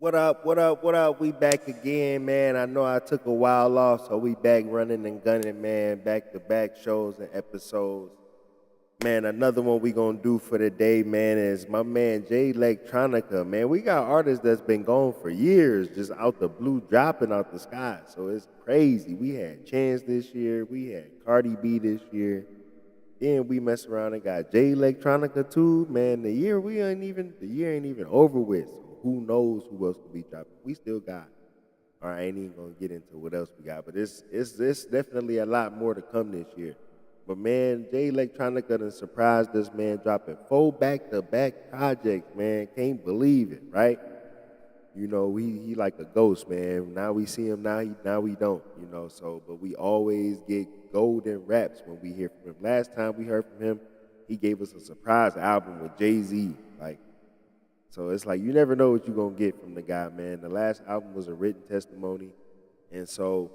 What up, what up, what up? We back again, man. I know I took a while off, so we back running and gunning, man. Back to back shows and episodes. Man, another one we gonna do for the day, man, is my man Jay Electronica, man. We got artists that's been going for years, just out the blue, dropping out the sky. So it's crazy. We had Chance this year, we had Cardi B this year. Then we mess around and got Jay Electronica too. Man, the year ain't even over with. So who knows who else could be dropping? We still got. All right, I ain't even gonna get into what else we got, but it's definitely a lot more to come this year. But man, Jay Electronica done surprised us, man, dropping 4 back-to-back projects, man. Can't believe it, right? You know, he like a ghost, man. Now we see him, now we don't, you know. So, but we always get golden raps when we hear from him. Last time we heard from him, he gave us a surprise album with Jay-Z. Like, so it's like you never know what you're gonna get from the guy, man. The last album was a written testimony, and so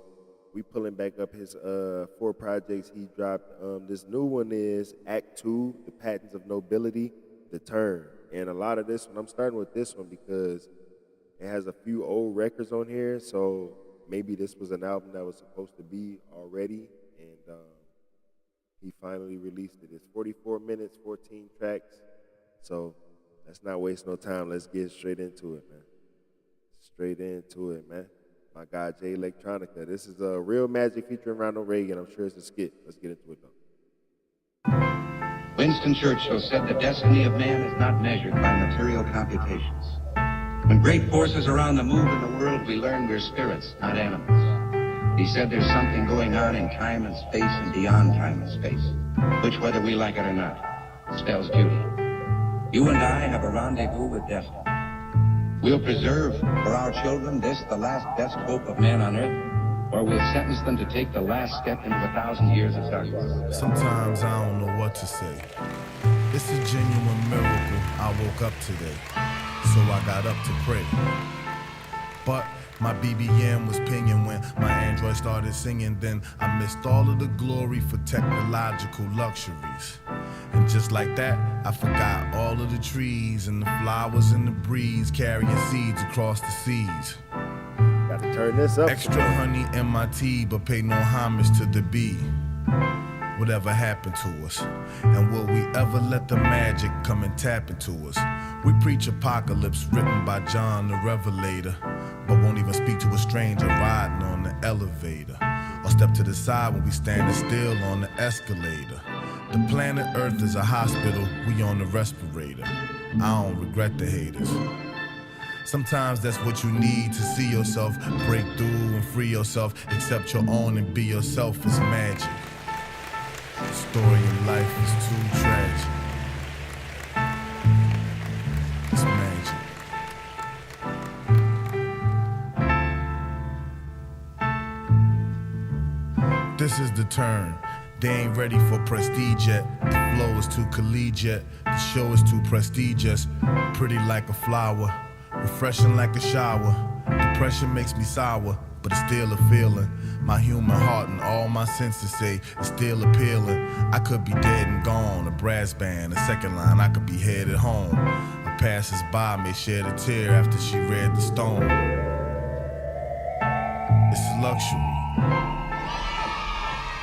we pulling back up his 4 projects he dropped. This new one is Act 2, The Patents of Nobility, The Turn. And a lot of this one, I'm starting with this one because it has a few old records on here, so maybe this was an album that was supposed to be already, and he finally released it. It's 44 minutes, 14 tracks, so let's not waste no time. Let's get straight into it, man. Straight into it, man. My guy, Jay Electronica. This is a Real Magic featuring Ronald Reagan. I'm sure it's a skit. Let's get into it, though. Winston Churchill said the destiny of man is not measured by material computations. When great forces are on the move in the world, we learn we're spirits, not animals. He said there's something going on in time and space and beyond time and space, which, whether we like it or not, spells beauty. You and I have a rendezvous with destiny. We'll preserve for our children this, the last best hope of man on earth, or we'll sentence them to take the last step into 1,000 years of darkness. Sometimes I don't know what to say. It's a genuine miracle I woke up today, so I got up to pray. But my BBM was pinging when my Android started singing. Then I missed all of the glory for technological luxuries. And just like that, I forgot all of the trees and the flowers in the breeze carrying seeds across the seas. Gotta turn this up. Extra honey in my tea, but pay no homage to the bee. Whatever happened to us? And will we ever let the magic come and tap into us? We preach apocalypse written by John the Revelator, but won't even speak to a stranger riding on the elevator, or step to the side when we standing still on the escalator. The planet Earth is a hospital, we on the respirator. I don't regret the haters. Sometimes that's what you need to see yourself, break through and free yourself, accept your own and be yourself is magic. The story of life is too tragic. It's magic. This is the turn. They ain't ready for prestige yet. The flow is too collegiate. The show is too prestigious. Pretty like a flower, refreshing like a shower. Depression makes me sour, but it's still a feeling. My human heart and all my senses say it's still appealing. I could be dead and gone, a brass band, a second line, I could be headed home. A passers-by may shed a tear after she read the stone. It's luxury.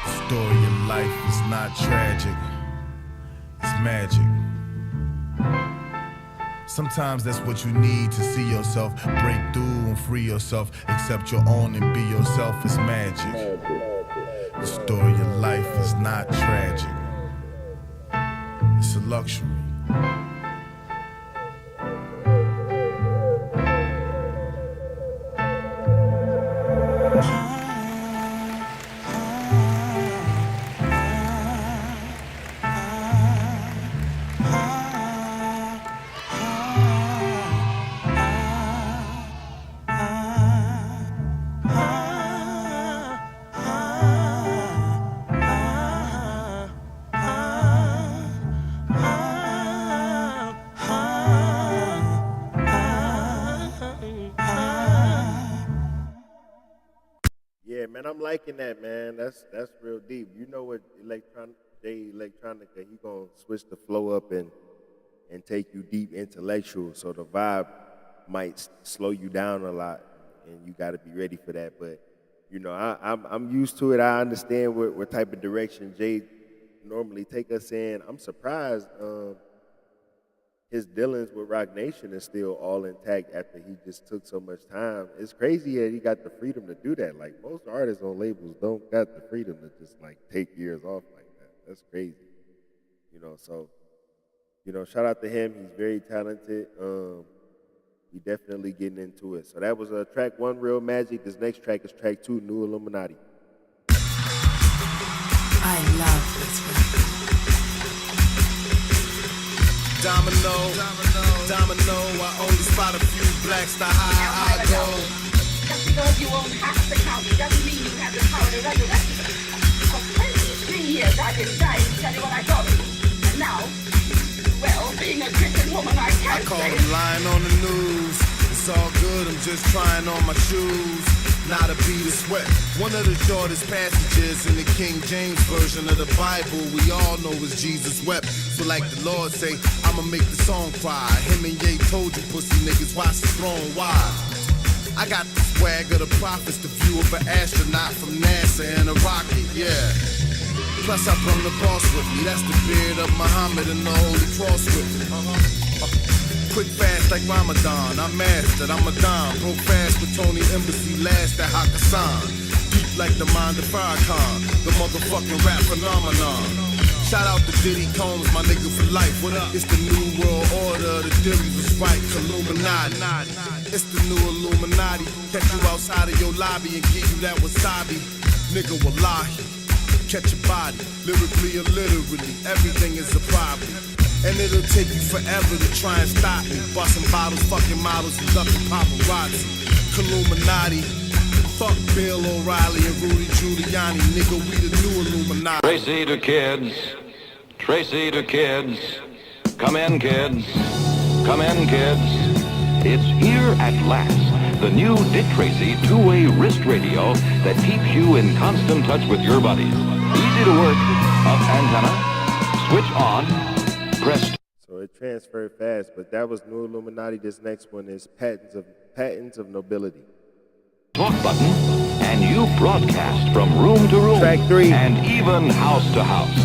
The story of life is not tragic, it's magic. Sometimes that's what you need to see yourself, break through and free yourself, accept your own and be yourself, it's magic. The story of life is not tragic, it's a luxury. Yeah, man, I'm liking that, man. That's real deep. You know what Jay Electronica, he gonna switch the flow up and take you deep intellectual. So the vibe might slow you down a lot, and you got to be ready for that. But you know, I'm used to it. I understand what type of direction Jay normally take us in. I'm surprised his dealings with Rock Nation is still all intact after he just took so much time. It's crazy that he got the freedom to do that. Like, most artists on labels don't got the freedom to just like take years off like that. That's crazy. You know, so, you know, shout out to him. He's very talented. We definitely getting into it. So that was track 1, Real Magic. This next track is track 2, New Illuminati. I love this record. Domino, I only spot a few blacks, the high I go. Just because you own half the county doesn't mean you have the power to run the rest of it. For 23 years I've been dying to tell you what I thought of you. And now, well, being a Christian woman, I can't I call say them lying on the news. It's all good, I'm just trying on my shoes. Not a beat of sweat. One of the shortest passages in the King James version of the Bible we all know is Jesus wept. So like the Lord say, I'ma make the song cry. Him and Ye told you pussy niggas watch the throne wide. I got the swag of the prophets, the view of an astronaut from NASA and a rocket, yeah. Plus I brought the boss with me, that's the beard of Muhammad and the Holy Cross with me. Quick fast like Ramadan, I'm mastered, I'm a dime. Broke fast with Tony Embassy, last at Hakkasan. Deep like the mind of Farrakhan, the motherfucking rap phenomenon. Shout out to Diddy Combs, my nigga for life. What up? It's the new world order, the theory was right, Illuminati. It's the new Illuminati. Catch you outside of your lobby and give you that wasabi. Nigga wallahi, catch your body, lyrically or literally, everything is a problem. And it'll take you forever to try and stop me. Busting bottles, fucking models, and ducking paparazzi. Illuminati. Fuck Bill O'Reilly and Rudy Giuliani. Nigga, we the new Illuminati. Tracy to kids. Tracy to kids. Come in, kids. Come in, kids. It's here at last. The new Dick Tracy two-way wrist radio that keeps you in constant touch with your buddies. Easy to work. Up antenna. Switch on. So it transferred fast, but that was New Illuminati. This next one is Patents of Nobility. Talk button, and you broadcast from room to room. Track 3. And even house to house.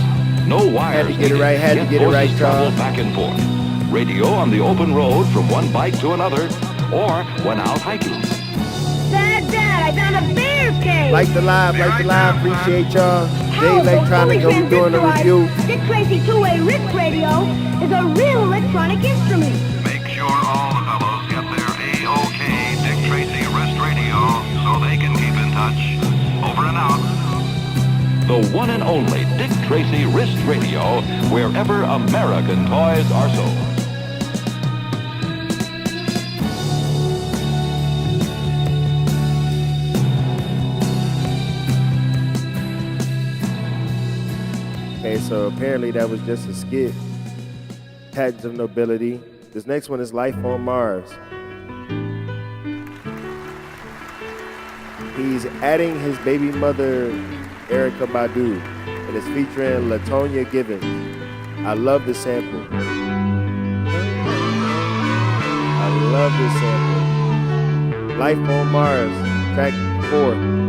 No wires. Had to get it right, had to get it right, travel Charles. back and forth. Radio on the open road from one bike to another, or when out hiking. Dad, I found a bear cave! Like the live, appreciate y'all. Jay Electronica, we doing a review. Dick Tracy two-way wrist radio is a real electronic instrument. Make sure all the fellows get their A-OK Dick Tracy wrist radio so they can keep in touch. Over and out. The one and only Dick Tracy wrist radio, wherever American toys are sold. Okay, so apparently that was just a skit. Patents of Nobility. This next one is Life on Mars. He's adding his baby mother, Erykah Badu, and it's featuring LaTonya Gibbons. I love the sample. Life on Mars, track 4.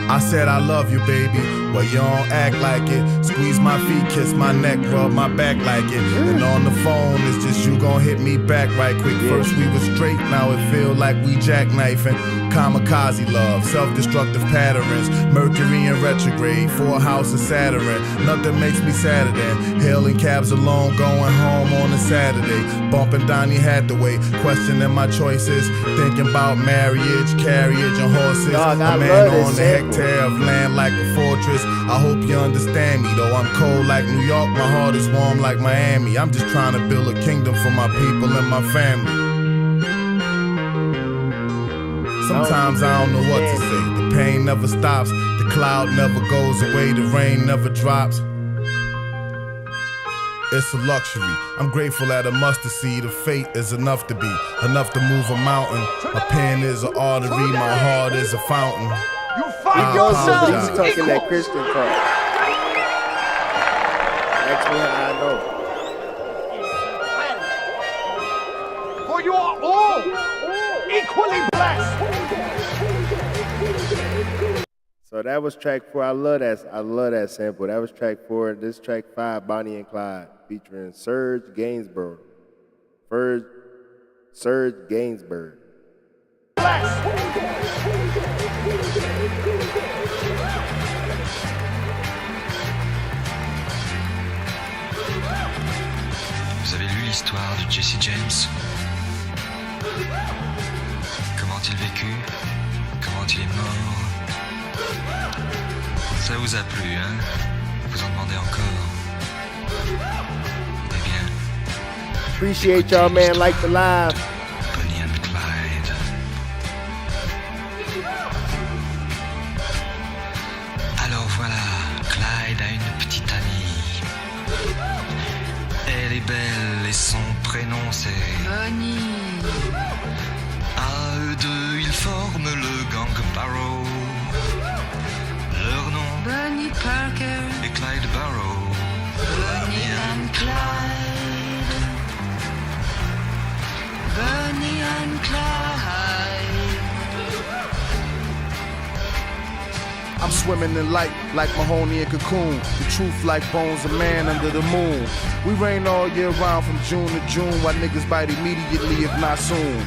I said I love you, baby, well you don't act like it. Squeeze my feet, kiss my neck, rub my back like it. And on the phone, it's just you gon' hit me back right quick. First we was straight, now it feel like we jackknifing. Kamikaze love, self-destructive patterns. Mercury in retrograde, for a house of Saturn. Nothing makes me sadder than hailing cabs alone, going home on a Saturday. Bumping Donny Hathaway, questioning my choices. Thinking about marriage, carriage, and horses. Dog, a man on the hectare of land like a fortress. I hope you understand me, though I'm cold like New York, my heart is warm like Miami. I'm just trying to build a kingdom for my people and my family. Sometimes I don't know what to say. The pain never stops, the cloud never goes away, the rain never drops. It's a luxury. I'm grateful that a mustard seed of fate is enough to be, enough to move a mountain. A pen is an artery, my heart is a fountain. find But yourselves he's talking that equals. Christian talk. Ask me how I know. For you are all equally blessed. So that was track 4. I love that sample. That was track 4. This track 5, Bonnie and Clyde, featuring Serge Gainsbourg. Serge Gainsbourg. Vous avez lu l'histoire de Jesse James? Comment il vécut? Comment il est mort? Ça vous a plu, hein? Vous en demandez encore? Eh bien... Appreciate y'all, man. Like the live. Bonnie and Clyde. Alors voilà, Clyde a une petite amie. Elle est belle et son prénom c'est... Bonnie. À eux deux, ils forment le gang Barrow. Leur nom, Bonnie Parker. et Clyde Barrow. Bonnie and Clyde. Bonnie and Clyde. I'm swimming in light like Mahoney and Cocoon. The truth like bones of man under the moon. We rain all year round from June to June. While niggas bite immediately if not soon.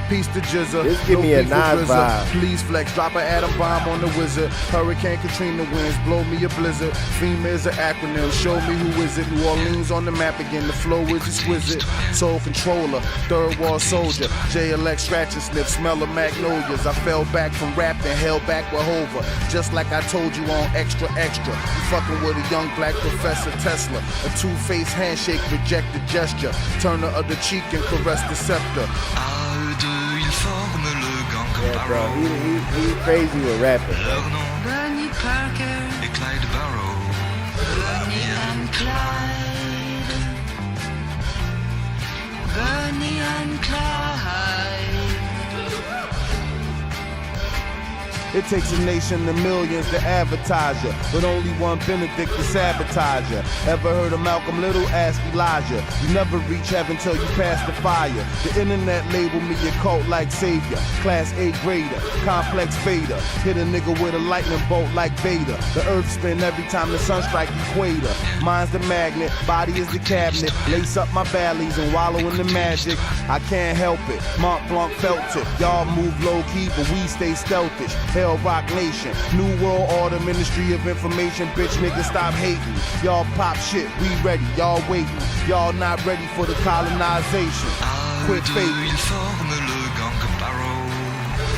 Peace to Jizza. This give me a beef with Nas RZA. vibe. Please flex, drop an atom bomb on the wizard. Hurricane Katrina winds, blow me a blizzard. FEMA is an acronym, show me who is it. New Orleans on the map again, the flow is exquisite. Soul controller, third wall soldier. Jay Elect scratch and sniff, smell of magnolias. I fell back from rap and held back with Hova. Just like I told you on Extra Extra. You fucking with a young black Professor Tesla. A two-faced handshake, reject the gesture. Turn the other cheek and caress the scepter. À eux deux, ils forment le gang Yeah, bro. Barrow. He crazy with rapping. Leur nom, Bonnie Parker. et Clyde Barrow. Bonnie and Clyde. Bonnie and Clyde. It takes a nation of millions to advertise ya, but only one Benedict to sabotage ya. Ever heard of Malcolm Little? Ask Elijah. You never reach heaven till you pass the fire. The internet label me a cult like savior. Class A grader, complex fader. Hit a nigga with a lightning bolt like Vader. The earth spin every time the sun strike equator. Mine's the magnet, body is the cabinet. Lace up my valleys and wallow in the magic. I can't help it, Mont Blanc felt it. Y'all move low key, but we stay stealthish. Hell Rock Nation, New World Order, Ministry of Information. Bitch niggas stop hating. Y'all pop shit, we ready, y'all waiting. Y'all not ready for the colonization. À eux Quit deux, fading. ils forment le gang Barrow.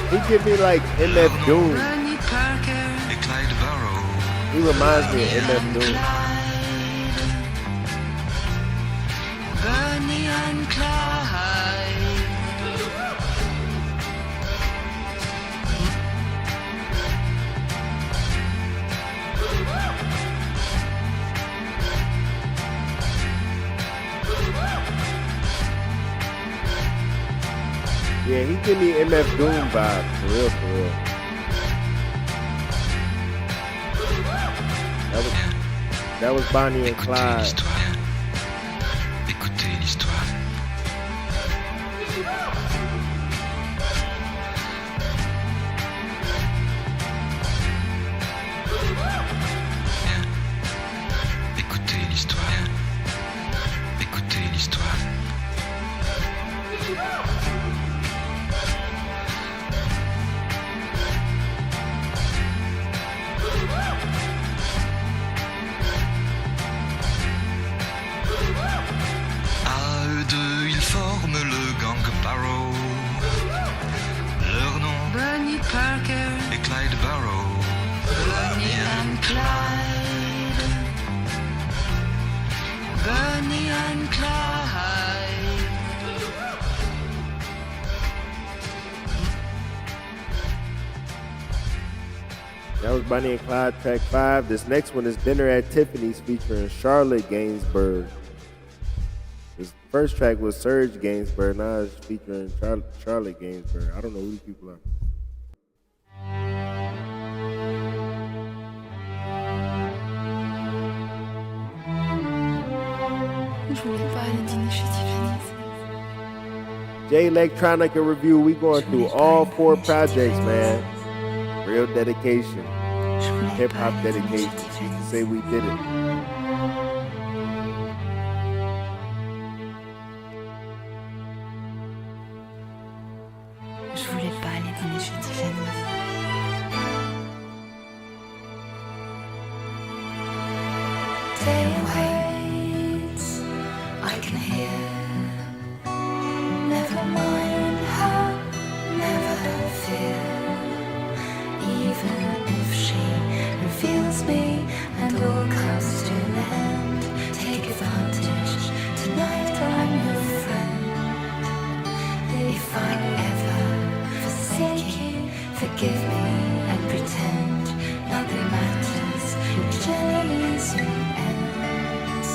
He give me like MF Doom. Bonnie Parker. Et Clyde Barrow. He reminds me of MF Doom. Bonnie and Clyde. Yeah, he give me MF Doom vibe, for real, for real. That was Bonnie and Écoutez Clyde. l'histoire. Écoutez l'histoire. Écoutez l'histoire. Écoutez l'histoire. À eux deux, ils forment le gang Barrow. Leur nom, Bonnie Parker. et Clyde Barrow. Bonnie and Clyde. Bonnie and Clyde. That was Bonnie and Clyde, track 5. This next one is Dinner at Tiffany's featuring Charlotte Gainsbourg. This first track was Serge Gainsbourg. Now it's featuring Charlotte Gainsbourg. I don't know who these people are. voulais pas aller dîner chez Tiffany's. Jay Electronica review. We going through all 4 projects, man. Real dedication. Hip hop dedication. Just to say we did it. Je voulais pas aller dîner chez Tiffany's. Day waits, I can hear. Never mind her, never fear. Even if she reveals me and all comes to an end, take advantage. Tonight I'm your friend. If I ever forsake you, forgive me and pretend nothing matters. Your journey soon ends.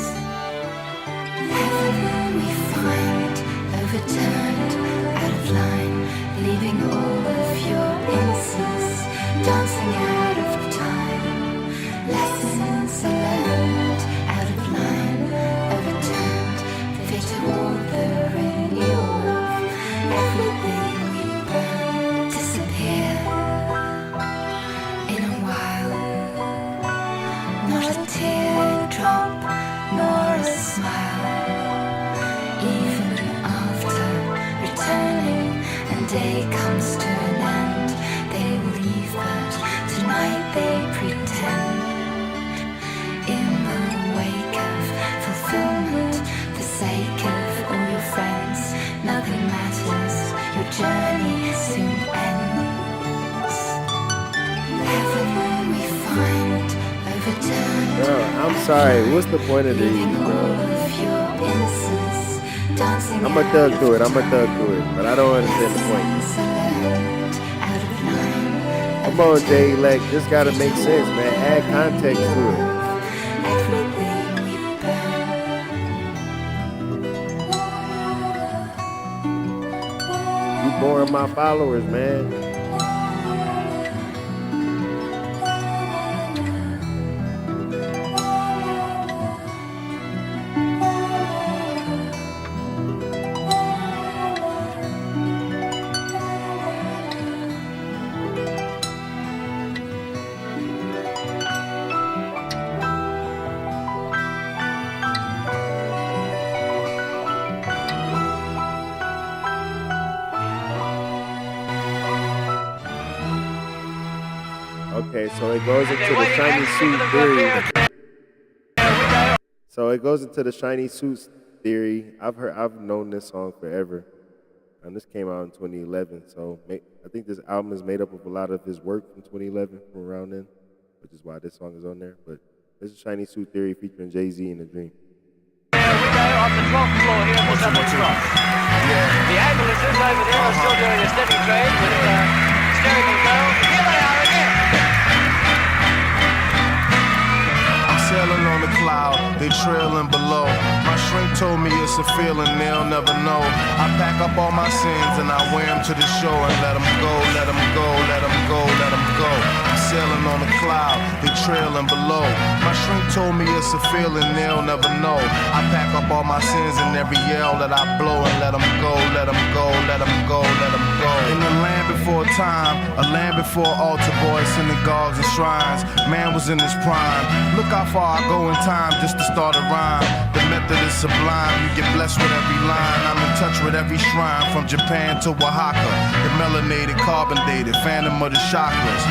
Heaven we find overturned, out of line, leaving all of your innocence dancing out of time. Lessons learned, out of line, overturned, fit to all the renewal of everything we burn. Disappear in a while, not a teardrop nor a smile. Even after returning and day comes to an end, they will leave, but tonight they pretend. In the wake of fulfillment, for sake of all your friends, nothing matters, your journey soon ends. Heaven we find overturned. Bro, I'm sorry. What's the point of these, bro? I'm a thug to it. But I don't understand the point. Come on, Jay Elect. This gotta make sense, man. Add context to it. You boring my followers, man. Okay, so it goes into the shiny suit theory. I've known this song forever. And this came out in 2011. So I think this album is made up of a lot of his work from 2011, from around then, which is why this song is on there. But this is Shiny Suit Theory featuring Jay-Z in A Dream. Here we go on the 12th floor here at the Southern Cross. The ambulances over there are still doing a steady trade with steering control. Here they are again. Sailing on the cloud, they trailing below. My shrink told me it's a feeling they'll never know. I pack up all my sins and I wear them to the shore and let them go, let them go, let them go, let them go. I'm sailing on the cloud, they trailing below. My shrink told me it's a feeling they'll never know. I pack up all my sins and every yell that I blow and let them go, let them go, let them go, let them go. In the land before time, a land before altar boys, synagogues and shrines, man was in his prime. Look how far I go in time just to start a rhyme. The method is sublime, you get blessed with every line. I'm in touch with every shrine, from Japan to Oaxaca. The melanated, carbon dated, phantom of the chakras.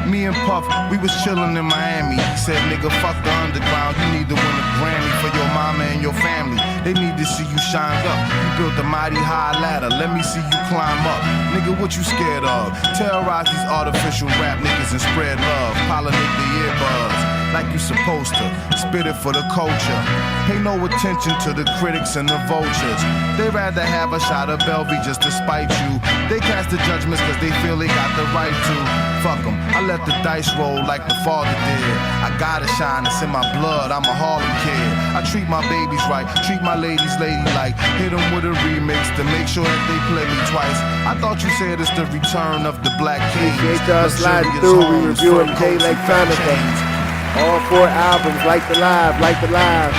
Me and Puff, we was chillin' in Miami. He said, nigga, fuck the underground. You need to win a Grammy for your mama and your family. They need to see you shine up. You built a mighty high ladder. Let me see you climb up. Nigga, what you scared of? Terrorize these artificial rap niggas and spread love. Pollinate the earbuds like you supposed to. Spit it for the culture. Pay no attention to the critics and the vultures. They rather have a shot of Belvy just to spite you. They cast the judgments cause they feel they got the right to. Fuck them, I let the dice roll like the father did. I gotta shine, it's in my blood, I'm a Harlem kid. I treat my babies right, treat my ladies ladylike. Hit them with a remix to make sure that they play me twice. I thought you said it's the return of the Black King. Appreciate y'all sliding through, we reviewing Jay Electronica. All 4 albums, like the live, like the live.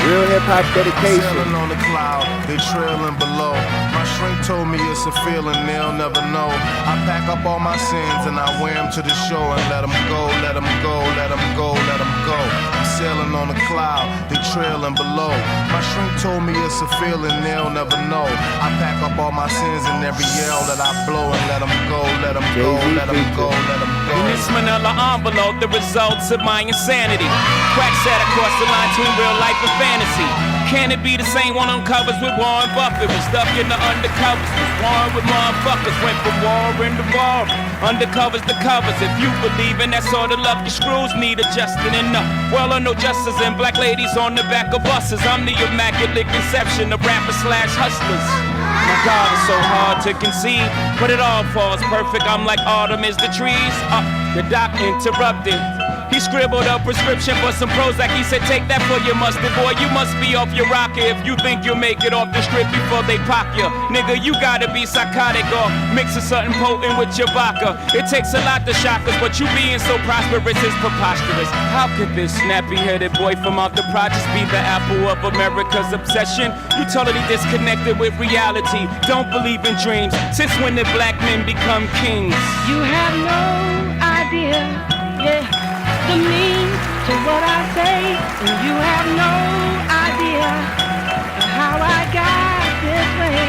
Real hip hop dedication. Sailing on the cloud, they trailing below. My shrink told me it's a feeling they'll never know. I pack up all my sins and I wear them to the shore and let them go, let them go, let them go, let them go. I'm sailing on the cloud, they trailing below. My shrink told me it's a feeling they'll never know. I pack up all my sins and every yell that I blow and let them go, let them go, let them go, let them go. In this manila envelope, the results of my insanity. Crack sat across the line between real life and fantasy. Can it be the same one on covers with Warren Buffett? Was stuck in the undercovers, was warring with motherfuckers. Went from war into war, undercovers to covers. If you believe in that sort of love, your screws need adjusting enough. Well, I know justice and black ladies on the back of buses. I'm the immaculate conception of rappers / hustlers. My God, it's so hard to conceive, but it all falls perfect. I'm like autumn is the trees. The doc interrupted. He scribbled a prescription for some Prozac. He said, take that for your mustard, boy. You must be off your rocker if you think you'll make it off the strip before they pop you. Nigga, you gotta be psychotic or mixing something potent with your vodka. It takes a lot to shock us, but you being so prosperous is preposterous. How could this snappy-headed boy from out the projects be the apple of America's obsession? You totally disconnected with reality. Don't believe in dreams. Since when did black men become kings? You have no idea, yeah, the mean to what I say, and you have no idea how I got this way.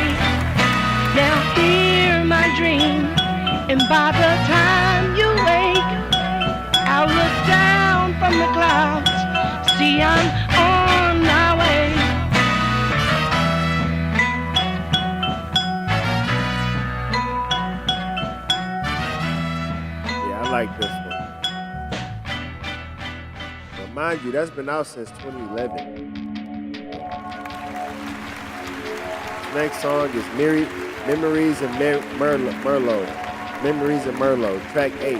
Now hear my dream, and by the time you wake, I'll look down from the clouds, see I'm on my way. Yeah, I like this one. But mind you, that's been out since 2011. Next song is Memories and Merlot. Memories and Merlot, track 8.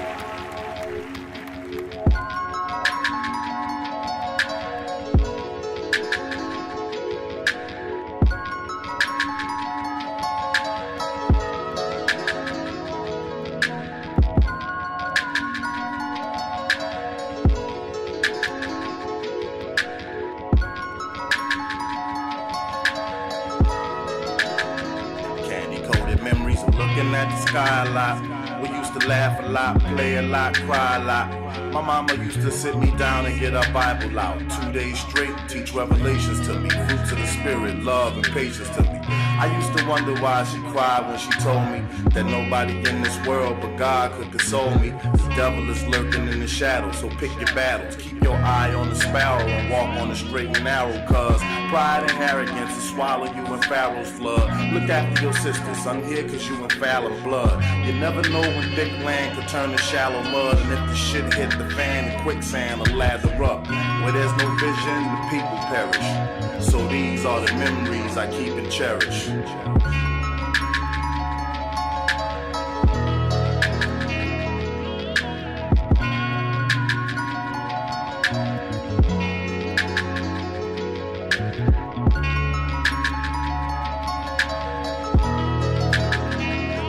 Sky a lot. We used to laugh a lot, play a lot, cry a lot. My mama used to sit me down and get her Bible out. 2 days straight, teach revelations to me. Fruits of the spirit, love and patience to me. I used to wonder why she cried when she told me that nobody in this world but God could console me. The devil is lurking in the shadows, so pick your battles. Keep your eye on the sparrow and walk on the straight and narrow, cause pride and arrogance will swallow you in Pharaoh's flood. Look after your sisters, I'm here cause you in foul and blood. You never know when thick land could turn to shallow mud, and if the shit hit the fan, the quicksand will lather up. Where there's no vision, the people perish. So these are the memories I keep and cherish.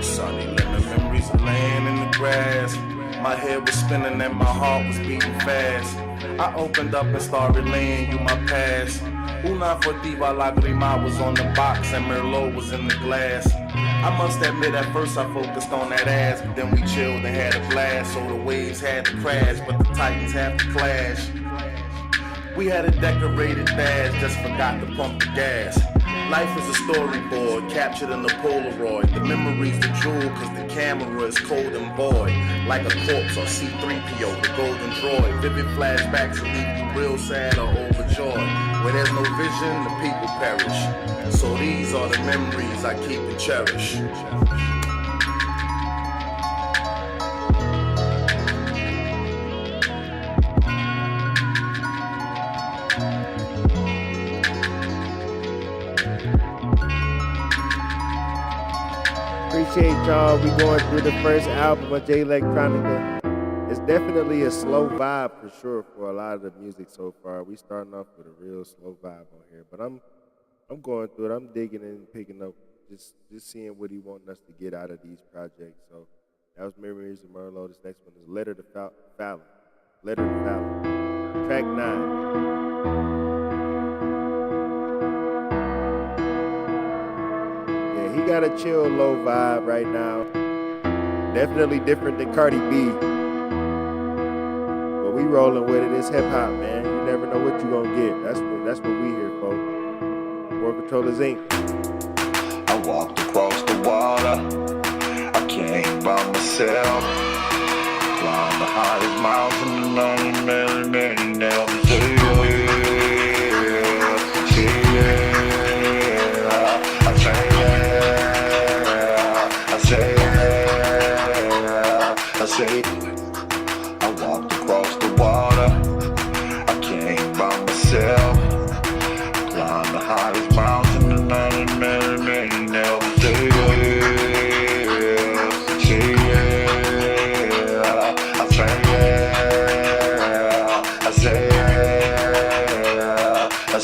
Sunny lemon memories of laying in the grass. My head was spinning and my heart was beating fast. I opened up and started laying you my past. Una Fortiva Lagrima was on the box and Merlot was in the glass. I must admit at first I focused on that ass, but then we chilled and had a blast. So the waves had to crash, but the titans have to clash. We had a decorated badge, just forgot to pump the gas. Life is a storyboard, captured in the Polaroid. The memory's the jewel, cause the camera is cold and void. Like a corpse or C-3PO, the golden droid. Vivid flashbacks will leave you real sad or overjoyed. Where there's no vision, the people perish. So these are the memories I keep and cherish. Appreciate y'all. We going through the first album of Jay Electronica. It's definitely a slow vibe for sure for a lot of the music so far. We starting off with a real slow vibe on here, but I'm going through it. I'm digging and picking up, just seeing what he wanting us to get out of these projects. So that was Memories of Merlot. This next one is Letter to Fallon. Letter to Fallon. Track 9. Yeah, he got a chill, low vibe right now. Definitely different than Cardi B. But we rolling with it. It's hip hop, man. You never know what you gonna get. That's what we here for. World Controllers Inc. I walked across the water. I came by myself. Climbed the highest mountain on many never I walked across the water. I came by myself. Climbed the highest mountain on many never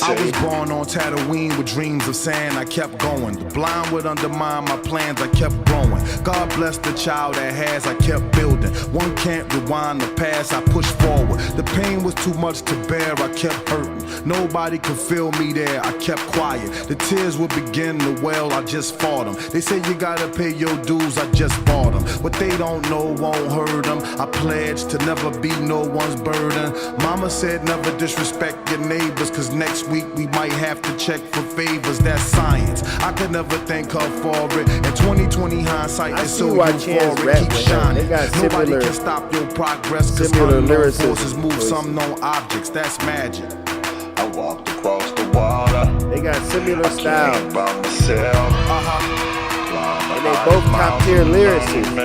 I was born on Tatooine with dreams of sand. I kept going. The blind would undermine my plans. I kept growing. God bless the child that has. I kept building. One can't rewind the past. I pushed forward. The pain was too much to bear. I kept hurting. Nobody could feel me there. I kept quiet. The tears would begin to well. I just fought them. They say you gotta pay your dues. I just bought them. What they don't know won't hurt them. I pledged to never be no one's burden. Mama said never disrespect your neighbors, cause next week we might have to check for favors. That's science. I could never thank her for it. In 2020 hindsight is so euphoric. Keep shining. Nobody can stop your progress, cause unknown forces move some known objects. That's magic. I walked across the water. They got similar styles. By myself. And they both top tier lyricists.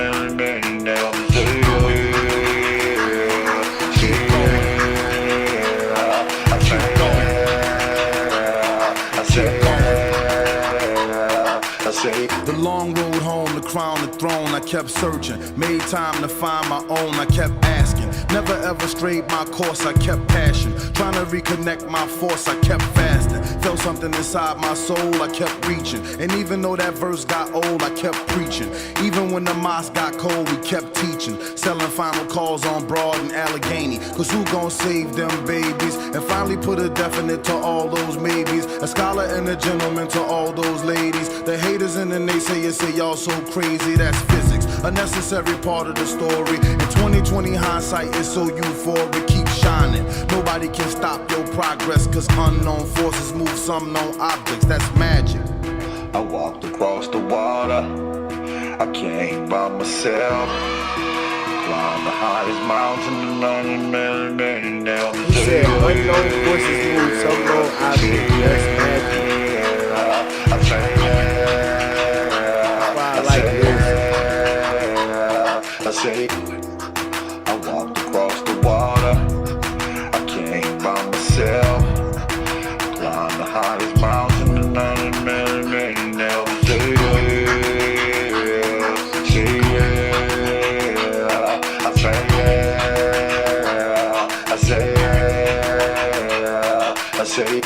The long road home to crown the throne, I kept searching. Made time to find my own, I kept asking. Never ever strayed my course, I kept passion. Trying to reconnect my force, I kept fasting. Felt something inside my soul, I kept reaching. And even though that verse got old, I kept preaching. Even when the mosque got cold, we kept teaching. Selling final calls on Broad and Allegheny. Cause who gon' save them babies? And finally put a definite to all those maybes. A scholar and a gentleman to all those ladies. The haters and the naysayers say y'all so crazy, that's physics. A necessary part of the story. In 2020 hindsight is so euphoric, keep shining. Nobody can stop your progress, cause unknown forces move some known objects, that's magic. I walked across the water. I came by myself. Climbed the highest mountain on many never. He said unknown forces move some known objects, that's magic. I walked across the water. I came by myself. Climbed the highest mountain on many never I say.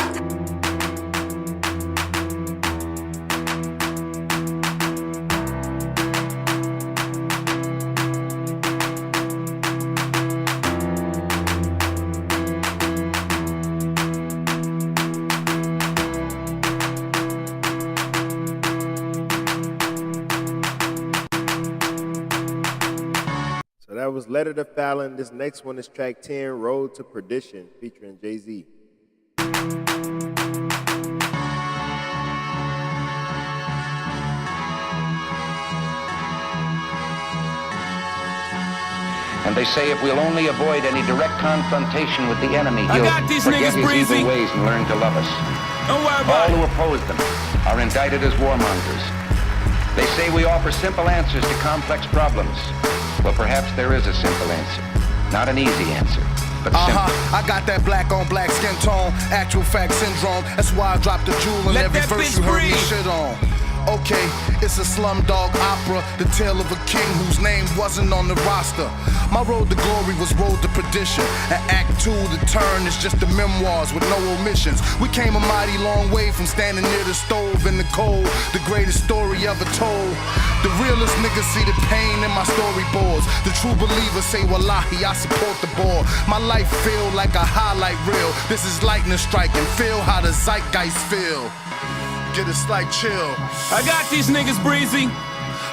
That was Letter to Fallon. This next one is track 10, Road to Perdition, featuring Jay-Z. And they say if we'll only avoid any direct confrontation with the enemy, he'll forget his evil ways and learn to love us. All who oppose them are indicted as warmongers. They say we offer simple answers to complex problems. Well, perhaps there is a simple answer. Not an easy answer, but simple. I got that black on black skin tone, actual fact syndrome. That's why I dropped the jewel in every verse you heard me shit on. Okay, it's a slumdog opera, the tale of a king whose name wasn't on the roster. My road to glory was road to perdition. And act 2, the turn is just the memoirs with no omissions. We came a mighty long way from standing near the stove in the cold. The greatest story ever told. The realest niggas see the pain in my storyboards. The true believers say, Wallahi, I support the board. My life feel like a highlight reel. This is lightning striking, feel how the zeitgeist feel. get a slight chill. I got these niggas breezy.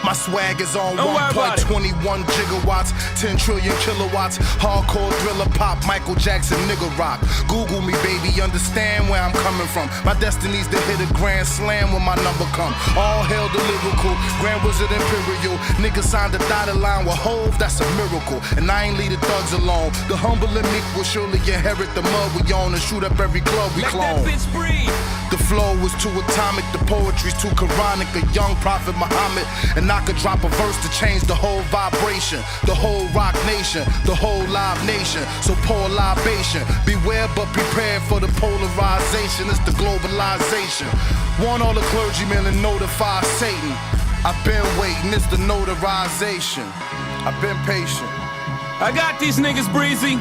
My swag is on Don't worry about it. 1.21 gigawatts, 10 trillion kilowatts. Hardcore thriller pop, Michael Jackson, nigga rock. Google me, baby, understand where I'm coming from. My destiny's to hit a grand slam when my number come. All hail the lyrical, Grand Wizard Imperial. Nigga signed a dotted line with Hove, that's a miracle. And I ain't leave the thugs alone. The humble and meek will surely inherit the mud we own and shoot up every club we clone. Let that bitch breathe. The flow is too atomic, the poetry's too Quranic. A young prophet Muhammad, and I could drop a verse to change the whole vibration, the whole rock nation, the whole live nation. So pour a libation, beware but prepare for the polarization. It's the globalization. Want all the clergymen to notify Satan. I've been waiting, it's the notarization. I've been patient. I got these niggas breezy.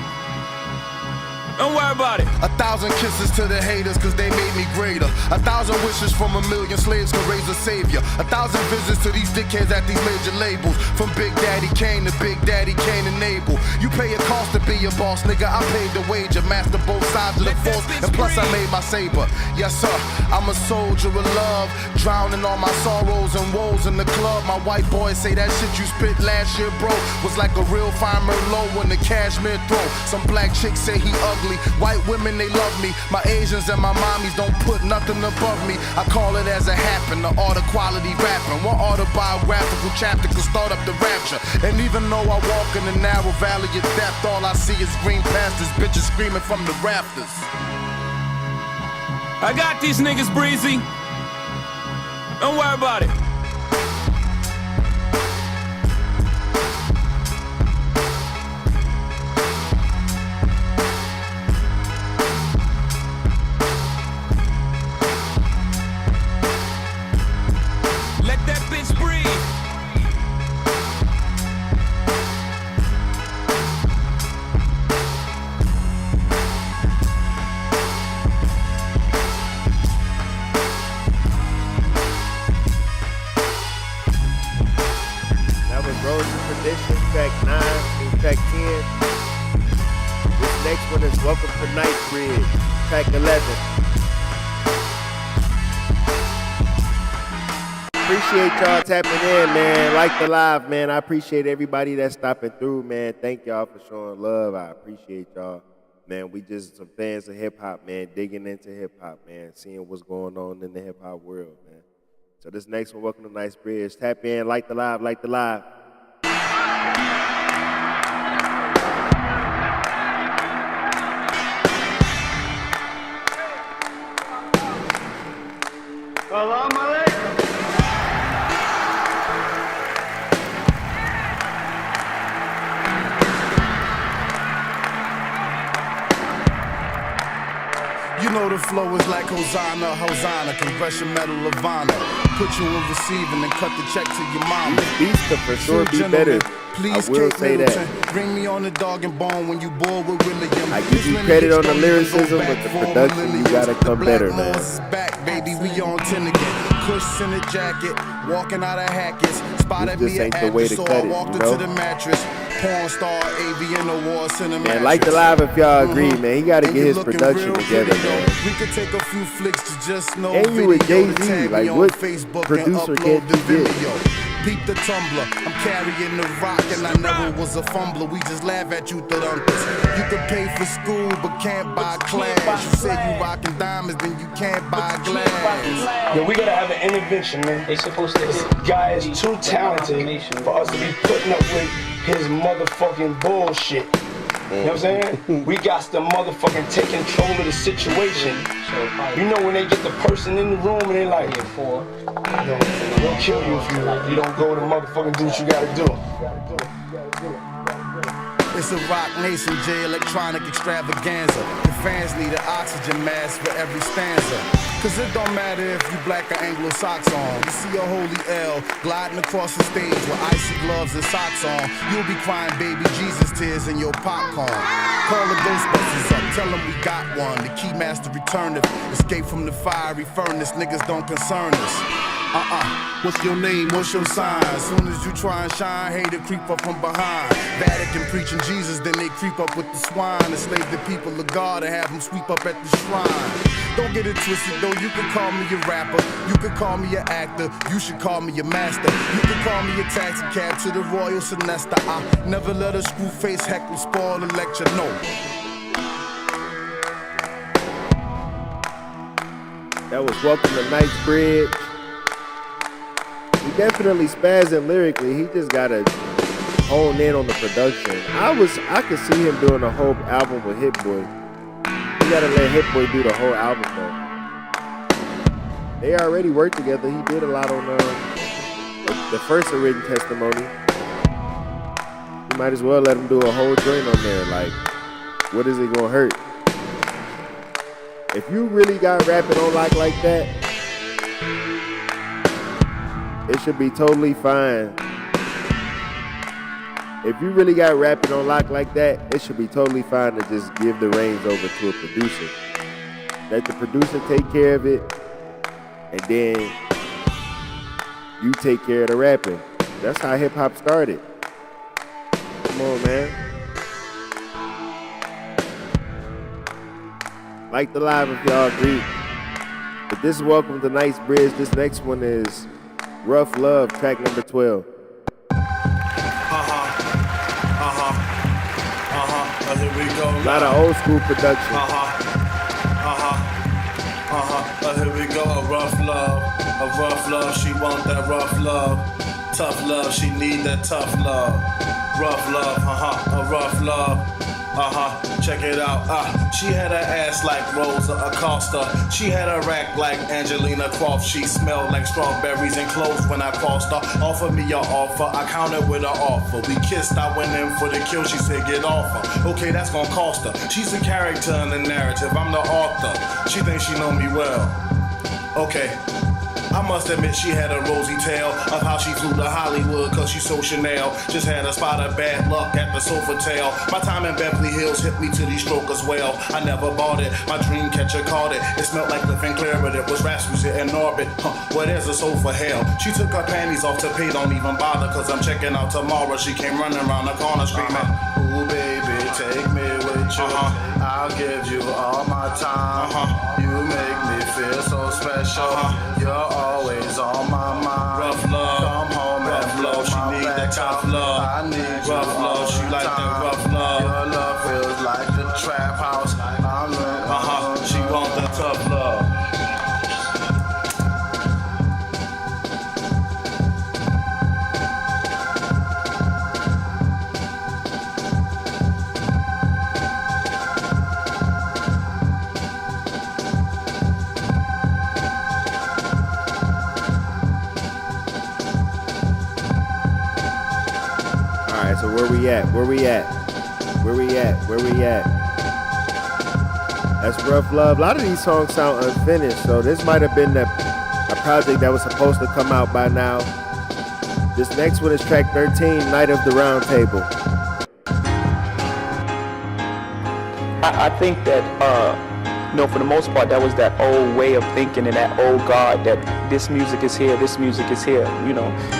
Don't worry about it. 1,000 kisses to the haters cause they made me greater. 1,000 wishes from 1,000,000 slaves could raise a savior. 1,000 visits to these dickheads at these major labels. From Big Daddy Kane to Big Daddy Kane and Abel. You pay a cost to be a boss, nigga. I paid the wage, master both sides of the force. And plus I made my saber. Yes sir, I'm a soldier of love. Drowning all my sorrows and woes in the club. My white boys say that shit you spit last year, bro, was like a real fine Merlot in the cashmere throw. Some black chicks say he ugly. White women, they love me. My Asians and my mommies don't put nothing above me. I call it as it happened, the art of quality rapping. One autobiographical chapter could start up the rapture. And even though I walk in the narrow valley of death, all I see is green pastures, bitches screaming from the rafters. I got these niggas breezy. Don't worry about it. Track 9 and track 10. This next one is Welcome to Nightbridge, track 11. Appreciate y'all tapping in, man. Like the live, man. I appreciate everybody that's stopping through, man. Thank y'all for showing love. I appreciate y'all. Man, we just some fans of hip-hop, man. Digging into hip-hop, man. Seeing what's going on in the hip-hop world, man. So this next one, Welcome to Nightbridge. Tap in, like the live, like the live. Salam alaikum. You know the flow is like Hosanna, Hosanna, Congressional Medal of Honor. Put you in receiving and cut the check to your mama. These beats could for sure be better. Please, I will Kate say Middleton, that. Bring me on the dog and bone when you bored with William. I give you credit on the lyricism, but the production, you gotta come better, man. Back, baby, we on 10 again. Cush in a jacket, walking out of Hackett's. Spotted me at address, so I walked into the mattress. Porn star, AVN Award, cinematic. Man, like the live if y'all agree, man. He gotta get his production together, man. We could take a few flicks to just know. And you with Jay-Z, like what producer can't do this? Peep the tumbler, I'm carrying the rock and I never was a fumbler. We just laugh at you, thumpers. You can pay for school but can't buy class. You said you rockin' diamonds, then you can't buy glass. Yo, we gotta have an intervention, man. They supposed to. This guy is too talented for us to be putting up with his motherfucking bullshit. You know what I'm saying? We got to motherfucking take control of the situation. You know when they get the person in the room and they like, they'll kill you if you don't go to motherfucking do what you gotta do. It's a rock nation, Jay Electronica extravaganza. The fans need an oxygen mask for every stanza. Cause it don't matter if you black or Anglo socks on. You see a holy L gliding across the stage with icy gloves and socks on. You'll be crying baby Jesus tears in your popcorn. Call the Ghostbusters up, tell them we got one. The Keymaster returneth, escape from the fiery furnace, niggas don't concern us. What's your name? What's your sign? As soon as you try and shine, hater creep up from behind. Vatican preaching Jesus, then they creep up with the swine. Enslave the people of God and have them sweep up at the shrine. Don't get it twisted though, you can call me a rapper, you can call me an actor, you should call me a master. You can call me a taxi cab to the Royal Sinesta. I never let a screw face heckle spoil the lecture, no. That was Welcome to Knightsbridge. He definitely spazzing lyrically. He just gotta hone in on the production. I could see him doing a whole album with Hit Boy. You gotta let Hit Boy do the whole album though. They already worked together. He did a lot on the first written testimony. You might as well let him do a whole joint on there. Like, what is it gonna hurt? If you really got rapping on lock like that, it should be totally fine. If you really got rapping on lock like that, it should be totally fine to just give the reins over to a producer. Let the producer take care of it, and then you take care of the rapping. That's how hip hop started. Come on, man. Like the live if y'all agree. But this is Welcome to Knightsbridge. This next one is Rough Love, track number 12. Here we go. A lot of old school production. Here we go. A rough love. She want that rough love. Tough love. She need that tough love. Rough love. A rough love. Check it out. She had her ass like Rosa Acosta. She had her rack like Angelina Croft. She smelled like strawberries and cloves when I crossed her. Offer me your offer, I countered with an offer. We kissed, I went in for the kill. She said get off her. Okay, that's gonna cost her. She's a character in the narrative, I'm the author. She thinks she know me well. Okay, I must admit she had a rosy tale of how she flew to Hollywood cause she so Chanel. Just had a spot of bad luck at the sofa tail. My time in Beverly Hills hit me to these strokers well. I never bought it, my dream catcher caught it. It smelled like Cliff and Clear, but it was Rasmussen in orbit. Well, there's a soul for hell. She took her panties off to pay, don't even bother cause I'm checking out tomorrow. She came running around the corner screaming, ooh baby, take me with you. I'll give you all my time. You make me feel so special. You're always on my mind. Rough love. Come home rough love. She need that tough love. I need rough love. She like that rough love. Your love feels like the trap house. She want that tough love. So where we at? That's Rough Love. A lot of these songs sound unfinished, so this might have been a project that was supposed to come out by now. This next one is track 13, Night of the Round Table. I think that for the most part, that was that old way of thinking and that old guard that this music is here, this music is here.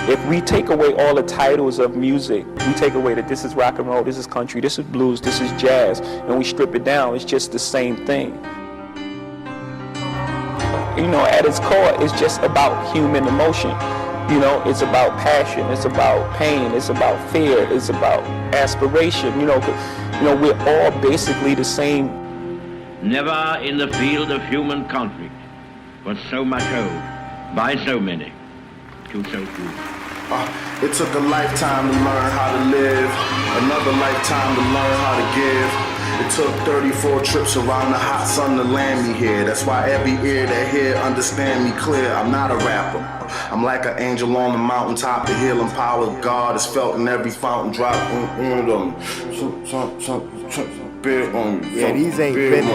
If we take away all the titles of music, we take away that this is rock and roll, this is country, this is blues, this is jazz, and we strip it down, it's just the same thing. At its core, it's just about human emotion. It's about passion, it's about pain, it's about fear, it's about aspiration. We're all basically the same. Never in the field of human conflict was so much owed by so many to so few. It took a lifetime to learn how to live, another lifetime to learn how to give. It took 34 trips around the hot sun to land me here. That's why every ear that hear understand me clear. I'm not a rapper. I'm like an angel on the mountaintop. The healing power of God is felt in every fountain drop. Yeah, these ain't finished.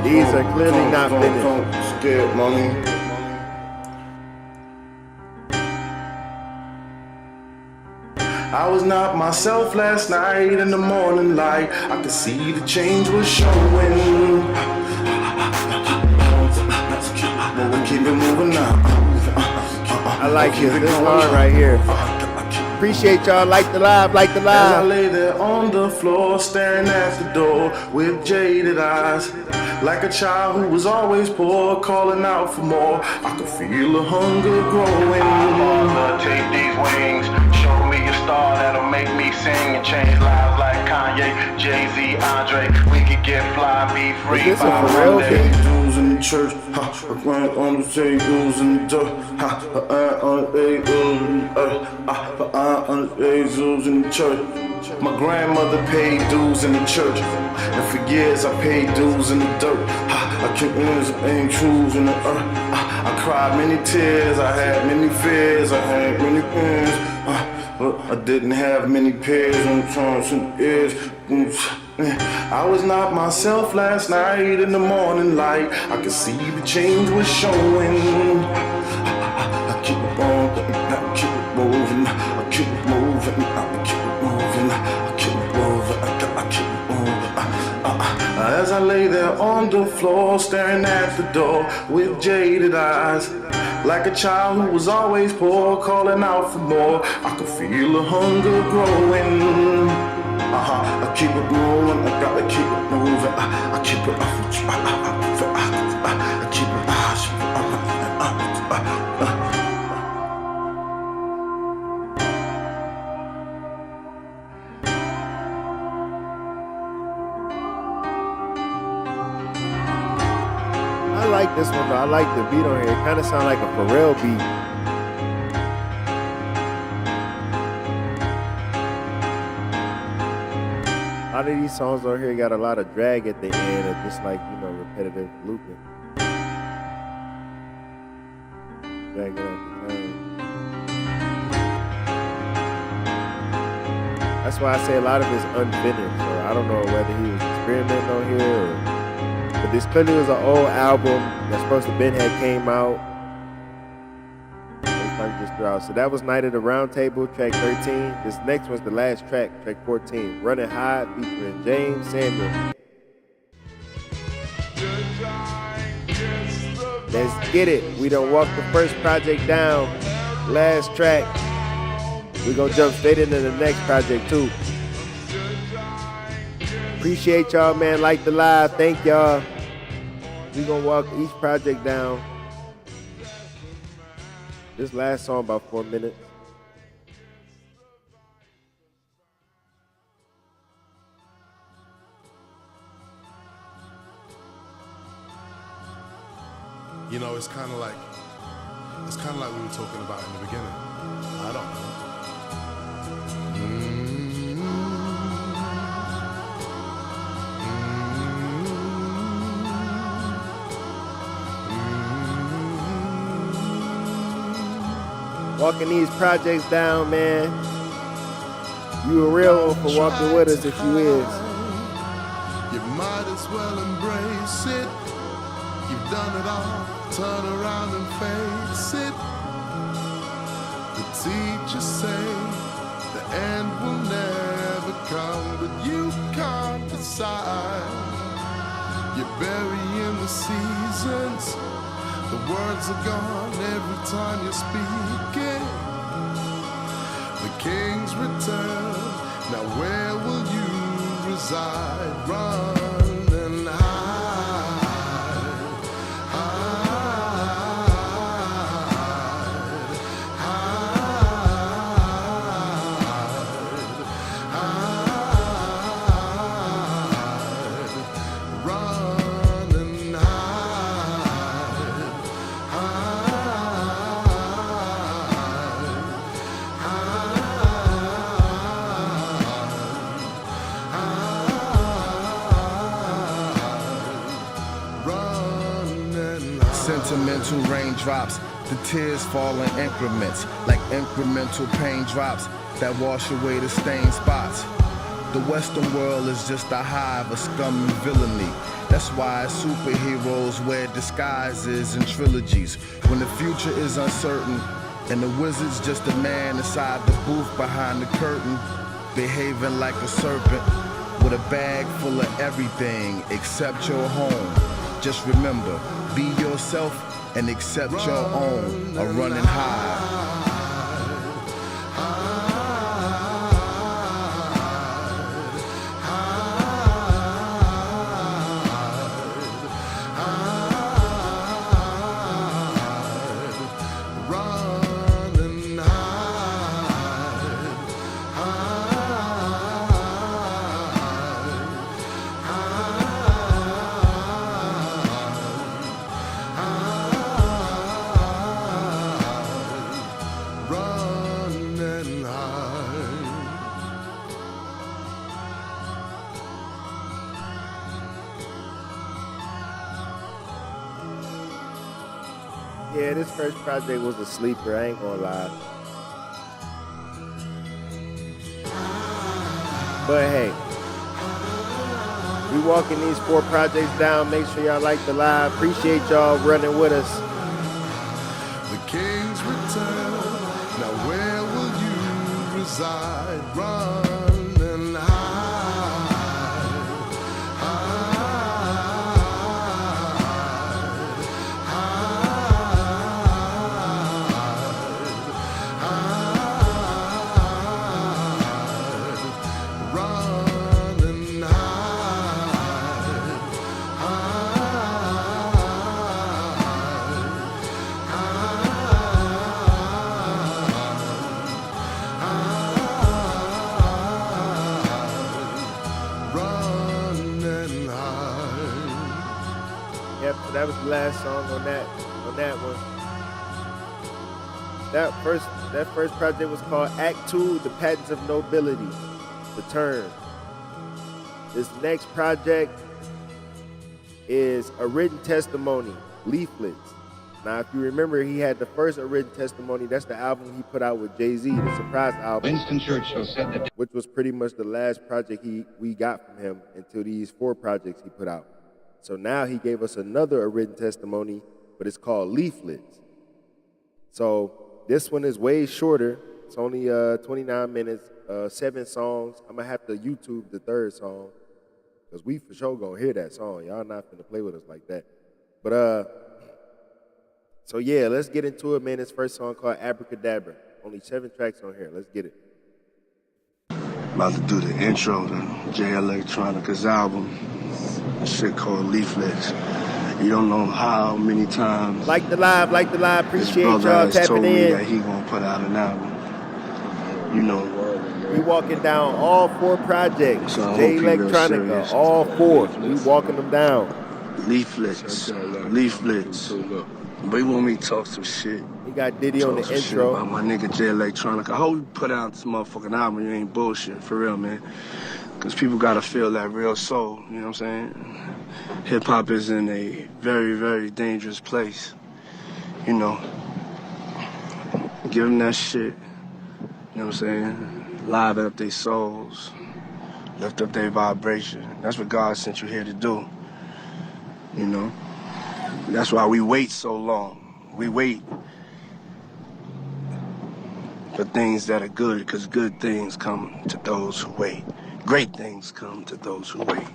These are clearly not finished. I was not myself last night in the morning light. I could see the change was showing. Keep it moving now. I like this line right here. Appreciate y'all. Like the live, like the live. As I lay there on the floor, staring at the door with jaded eyes, like a child who was always poor, calling out for more. I could feel the hunger growing. I wanna take these wings, show me a star that'll make me sing and change lives like Kanye, Jay-Z, Andre. We could get fly, be free. Is this a for real thing? Dudes in the church, I grind on the tables in the dirt, on the dudes in the church. My grandmother paid dues in the church, and for years I paid dues in the dirt. I kept ain't truths in the earth. I cried many tears, I had many fears, I had many pains, but I didn't have many peers on times and ears. I was not myself last night in the morning light. I could see the change was showing. I keep it on, I keep it moving, I keep it moving, I keep it moving, I keep it moving, I keep it moving. As I lay there on the floor, staring at the door with jaded eyes, like a child who was always poor, calling out for more. I could feel the hunger growing. I keep it moving, I gotta keep it moving. I keep it, I keep it, I like this one though. I like the beat on here. It kind of sounds like a Pharrell beat. A lot of these songs on here got a lot of drag at the end, or just like, you know, repetitive looping. Drag it out the time. That's why I say a lot of it's unfinished. So I don't know whether he was experimenting on here, or, but this clearly was an old album that's supposed to been had came out. Just throughout. So that was Night at the Round Table, track 13. This next one's the last track, track 14. Running High, featuring James Samuel. Let's get it. We done walked the first project down. Last track. We're gonna jump straight into the next project too. Appreciate y'all, man. Like the live. Thank y'all. We gonna walk each project down. This last song about 4 minutes. You know, it's kind of like we were talking about in the beginning. I don't know. Walking these projects down, man. You a real one for walking with us if you is. You might as well embrace it. You've done it all. Turn around and face it. The teachers say the end will never come, but you can't decide. You're burying the seasons. The words are gone every time you speak it. The king's return. Now where will you reside? Run and hide. Hide. Hide. Run and hide. Sentimental raindrops, the tears fall in increments, like incremental pain drops that wash away the stained spots. The Western world is just a hive of scum and villainy. That's why superheroes wear disguises and trilogies. When the future is uncertain, And the wizard's just a man inside the booth behind the curtain, behaving like a serpent with a bag full of everything except your home. Just remember, be yourself and accept your own, a running high. Yeah, this first project was a sleeper, I ain't gonna lie. But hey, we walking these 4 projects down. Make sure y'all like the live. Appreciate y'all running with us. The king's return. Now where will you reside? Run and Yep, so that was the last song on that one. That first project was called Act 2, The Patents of Nobility, The Turn. This next project is A Written Testimony, Leaflets. Now, if you remember, he had the first A Written Testimony. That's the album he put out with Jay-Z, the surprise album. Winston Churchill said that, which was pretty much the last project we got from him until these 4 projects he put out. So now he gave us another A Written Testimony, but it's called Leaflets. So this one is way shorter. It's only 29 minutes, 7 songs. I'm going to have to YouTube the third song because we for sure going to hear that song. Y'all not going to play with us like that. But, so yeah, let's get into it, man. This first song called Abracadabra. Only 7 tracks on here. Let's get it. About to do the intro to Jay Electronica's album. Shit called Leaflets. You don't know how many times. Like the live. Appreciate y'all tapping tapping told me in. that he gonna put out an album. You know. We walking down all 4 projects. So Jay Electronica, all 4. We walking them down. Leaflets. But he want me to talk some shit. He got Diddy on the intro. About my nigga Jay Electronica. I hope you put out this motherfucking album. You ain't bullshit, for real, man. Because people got to feel that real soul, you know what I'm saying? Hip-hop is in a very, very dangerous place, you know. Give them that shit, you know what I'm saying? Liven up their souls, lift up their vibration. That's what God sent you here to do, you know. That's why we wait so long. We wait for things that are good, because good things come to those who wait. Great things come to those who wait.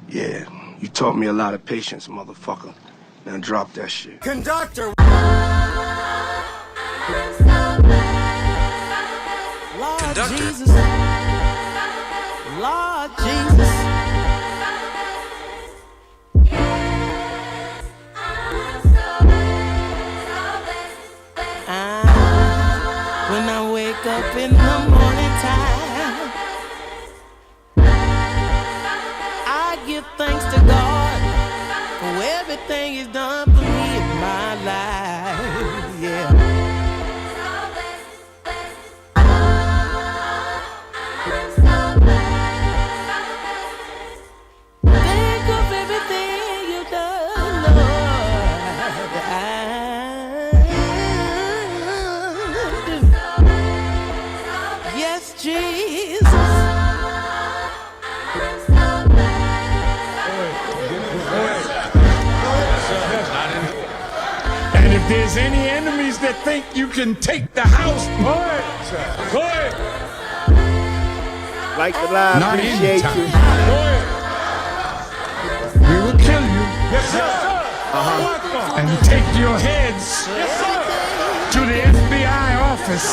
Yeah, you taught me a lot of patience, motherfucker. Now drop that shit. Conductor! Lord Jesus. Lord Jesus. When I wake up in the morning time, I give thanks to God for everything He's done for me in my life. Yeah. Think of everything you've done, Lord. Yes, Jesus. And if there's any enemies that think you can take the house, go ahead. Go ahead. Like the live, Not appreciate anytime. you. Go ahead. We will kill you. Yes, sir. And take your heads to the FBI office.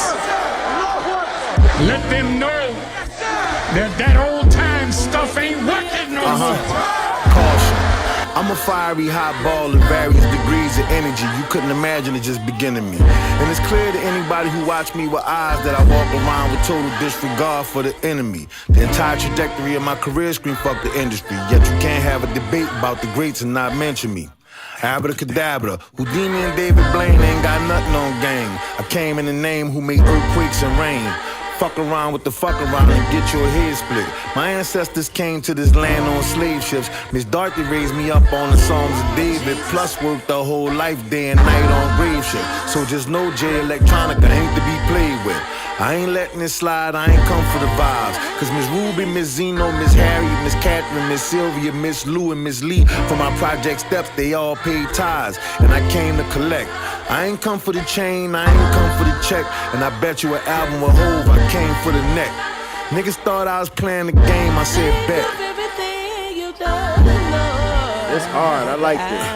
Let them know that old time stuff ain't working no more. Caution. I'm a fiery hot ball of various degrees of energy. You couldn't imagine it just beginning me. And it's clear to anybody who watch me with eyes that I walk around with total disregard for the enemy. The entire trajectory of my career screen fuck the industry. Yet you can't have a debate about the greats and not mention me. Abracadabra, Houdini and David Blaine ain't got nothing on gang. I came in the name who made earthquakes and rain. Fuck around with the fuck around and get your head split. My ancestors came to this land on slave ships. Miss Dorothy raised me up on the Psalms of David, plus worked the whole life day and night on grave shit. So just know Jay Electronica ain't to be played with. I ain't letting it slide, I ain't come for the vibes. Cause Miss Ruby, Miss Zeno, Miss Harriet, Miss Catherine, Miss Sylvia, Miss Lou, and Miss Lee, for my project steps, they all paid tithes, and I came to collect. I ain't come for the chain, I ain't come for the check, and I bet you an album with Hove, I came for the neck. Niggas thought I was playing the game, I said bet. It's hard, I like this.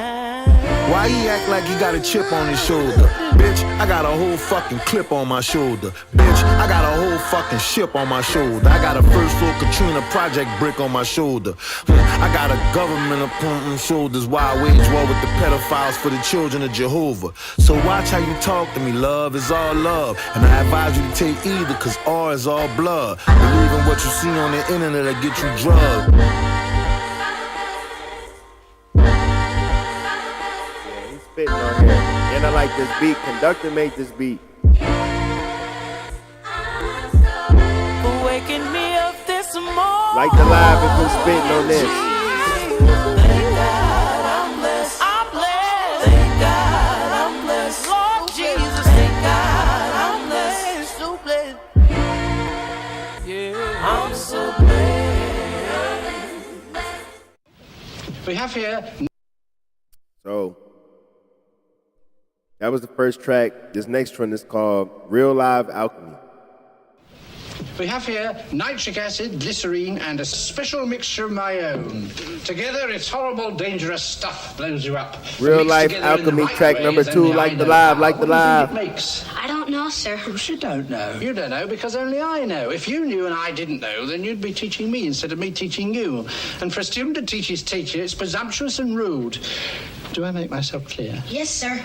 Why he act like he got a chip on his shoulder? Bitch, I got a whole fucking clip on my shoulder. Bitch, I got a whole fucking ship on my shoulder. I got a first floor Katrina project brick on my shoulder. I got a government upon my shoulders while I wage war with the pedophiles for the children of Jehovah. So watch how you talk to me, love is all love. And I advise you to take either, cause R is all blood. Believe in what you see on the internet that get you drugged. Spitting on here. And I like this beat. Conductor made this beat. Waking me up this morning. Like the live if we're spitting on this. Thank God I'm blessed. I'm blessed. Thank God I'm blessed. Lord Jesus, thank God I'm blessed. So blessed. Yeah, I'm so blessed. We have here. So that was the first track. This next one is called Real Live Alchemy. We have here nitric acid, glycerine, and a special mixture of my own. Together, it's horrible, dangerous stuff. Blows you up. Real Life Alchemy, track number 2. Like the live, like the live. I don't know, sir. Of course you don't know. You don't know because only I know. If you knew and I didn't know, then you'd be teaching me instead of me teaching you. And for a student to teach his teacher, it's presumptuous and rude. Do I make myself clear? Yes, sir.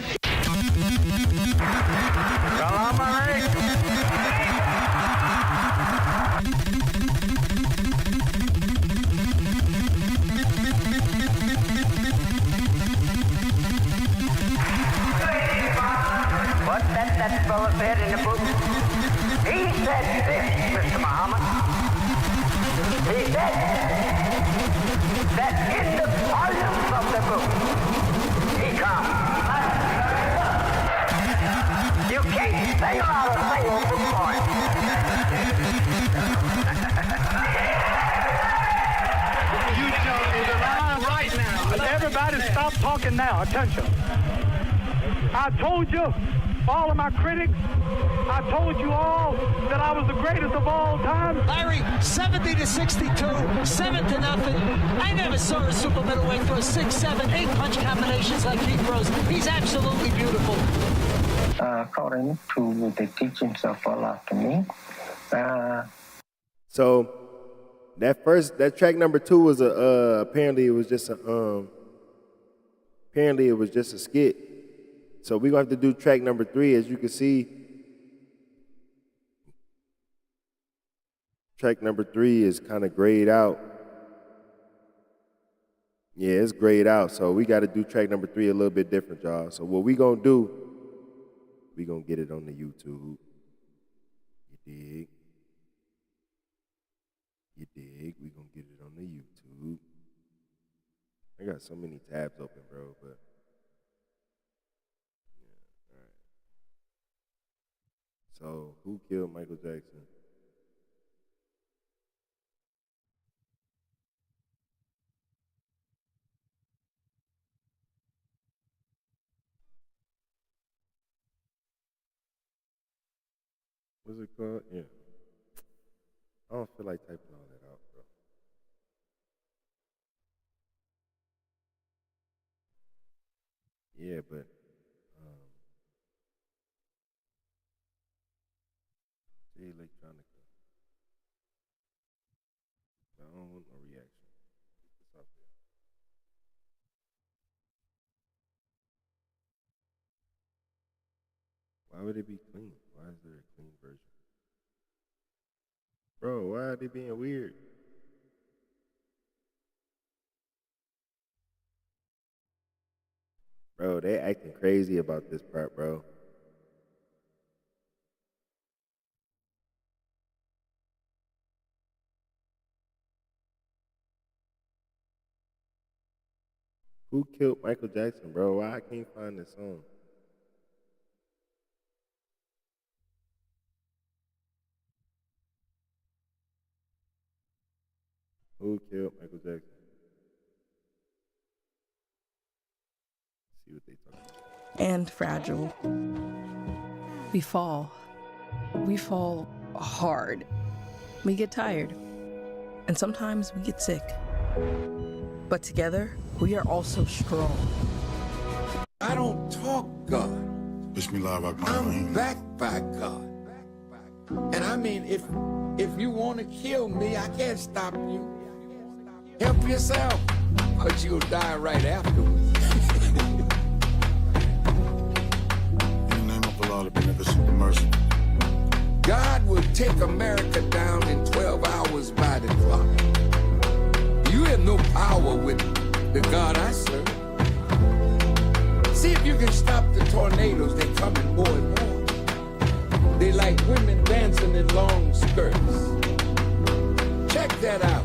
What that fella said in the book? He said this, Mr. Muhammad. He said that in the volumes of the book, he comes. You can't say out a single book point. You tell me the line right now. Everybody stop talking now. Attention. I told you, all of my critics, I told you all that I was the greatest of all time. Larry, 70-62, 7-0. I never saw a super middleweight throw 6, 7, 8 punch combinations like he throws. He's absolutely beautiful. According to the teachings of Allah to me. So that track number 2 was apparently it was just a skit. So we're going to have to do track number 3. As you can see, track number 3 is kind of grayed out. Yeah, it's grayed out. So we got to do track number 3 a little bit different, y'all. So what we going to do, we going to get it on the YouTube. You dig? You dig? We going to get it on the YouTube. I got so many tabs open, bro, but so, who killed Michael Jackson? What's it called? Yeah. I don't feel like typing all that out, bro. Yeah, but Jay Electronica. I don't want no reaction. Keep this up there. Why would it be clean? Why is there a clean version? Bro, why are they being weird? Bro, they acting crazy about this part, bro. Who killed Michael Jackson, bro? Why I can't find this song? Who killed Michael Jackson? See what they talking about. And fragile. We fall. We fall hard. We get tired. And sometimes we get sick. But together, we are also strong. I don't talk God. Bismillah, I'm backed by God. And I mean, if you want to kill me, I can't stop you. Help yourself, but you'll die right afterwards. In the name of Allah, the beneficent, the merciful. God will take America down in 12 hours by the clock. You have no power with the God I serve. See if you can stop the tornadoes. They're coming more and more. They like women dancing in long skirts. Check that out.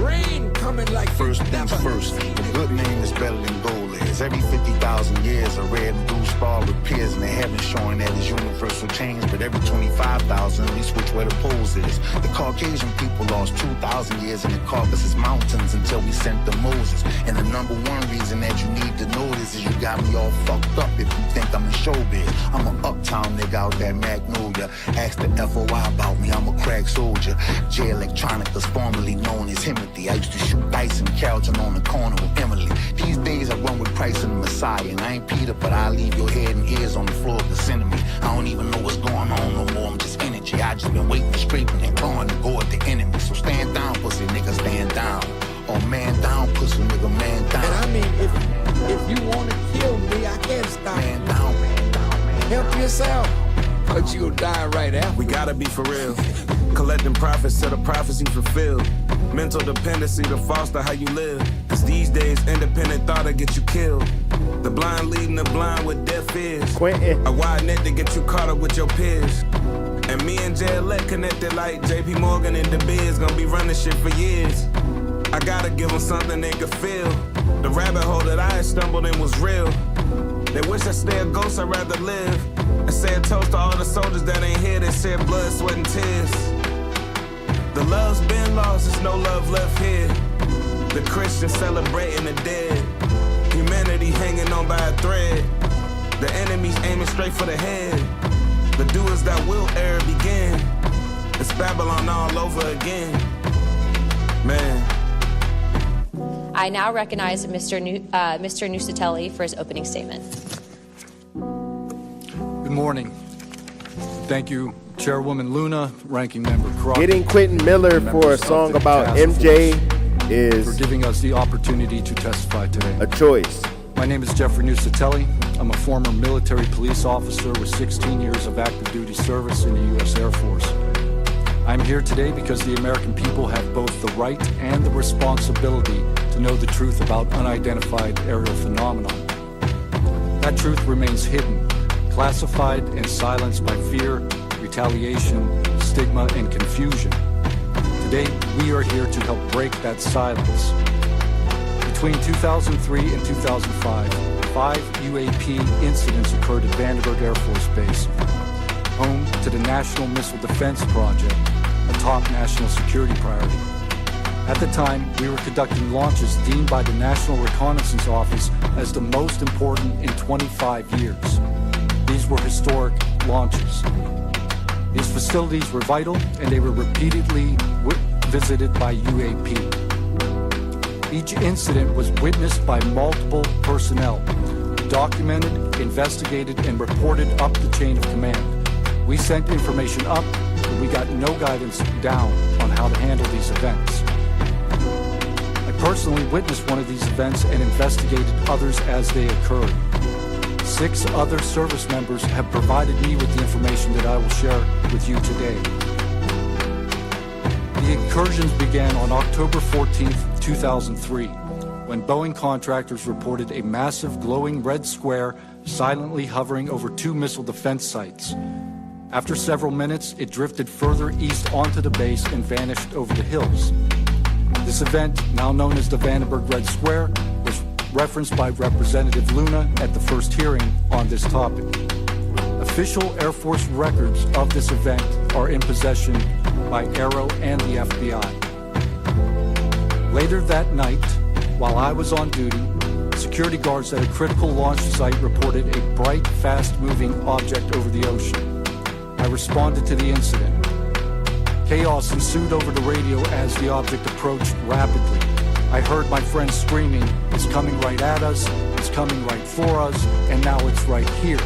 Rain coming like First things first, a good name is better than gold is. Every 50,000 years, a red and blue spar appears in the heavens showing that it's universal change. But every 25,000, we switch where the poles is. The Caucasian people lost 2,000 years in the Caucasus Mountains until we sent the Moses. And the number one reason that you need to know this is you got me all fucked up if you think I'm in showbiz. I'm an uptown nigga out that Magnolia. Ask the FOI about me, I'm a crack soldier. Jay Electronica's formerly known as Timothy. I used to shoot dice in Carrollton on the corner with Emily. These days I run with Christ and the Messiah. And I ain't Peter, but I leave your head and ears on the floor of the center me. I don't even know what's going on no more. I'm just energy. I just been waiting, scraping and clawing to go at the enemy. So stand down, pussy nigga, stand down. Or man down, pussy nigga, man down. And I mean, if you want to kill me, I can't stop man down, man down, man Help down. yourself, but you'll die right after. We gotta be for real. Collecting profits till the prophecy fulfilled. Mental dependency to foster how you live. Cause these days, independent thought'll get you killed. The blind leading the blind with deaf ears. A wide net to get you caught up with your peers. And me and Jay Elect connected like JP Morgan and the Biz. Gonna be running shit for years. I gotta give them something they could feel. The rabbit hole that I had stumbled in was real. They wish I stay a ghost, I'd rather live. And say a toast to all the soldiers that ain't here that shed blood, sweat, and tears. The love's been lost, there's no love left here. The Christians celebrating the dead. Humanity hanging on by a thread. The enemy's aiming straight for the head. The doers that will err begin. It's Babylon all over again. Man. I now recognize Mr. Nusatelli for his opening statement. Good morning. Thank you, Chairwoman Luna, Ranking Member Crockett. Getting Quentin Miller for a song about MJ is for giving us the opportunity to testify today. A choice. My name is Jeffrey Nusatelli. I'm a former military police officer with 16 years of active duty service in the U.S. Air Force. I'm here today because the American people have both the right and the responsibility to know the truth about unidentified aerial phenomenon. That truth remains hidden, classified and silenced by fear, retaliation, stigma, and confusion. Today, we are here to help break that silence. Between 2003 and 2005, 5 UAP incidents occurred at Vandenberg Air Force Base, home to the National Missile Defense Project, a top national security priority. At the time, we were conducting launches deemed by the National Reconnaissance Office as the most important in 25 years. These were historic launches. These facilities were vital, and they were repeatedly visited by UAP. Each incident was witnessed by multiple personnel, documented, investigated, and reported up the chain of command. We sent information up, but we got no guidance down on how to handle these events. I personally witnessed one of these events and investigated others as they occurred. 6 other service members have provided me with the information that I will share with you today. The incursions began on October 14th, 2003, when Boeing contractors reported a massive glowing red square silently hovering over 2 missile defense sites. After several minutes, it drifted further east onto the base and vanished over the hills. This event, now known as the Vandenberg Red Square, was referenced by Representative Luna at the first hearing on this topic. Official Air Force records of this event are in possession by Aero and the FBI. Later that night, while I was on duty, security guards at a critical launch site reported a bright, fast-moving object over the ocean. I responded to the incident. Chaos ensued over the radio as the object approached rapidly. I heard my friends screaming, "It's coming right at us, it's coming right for us, and now it's right here."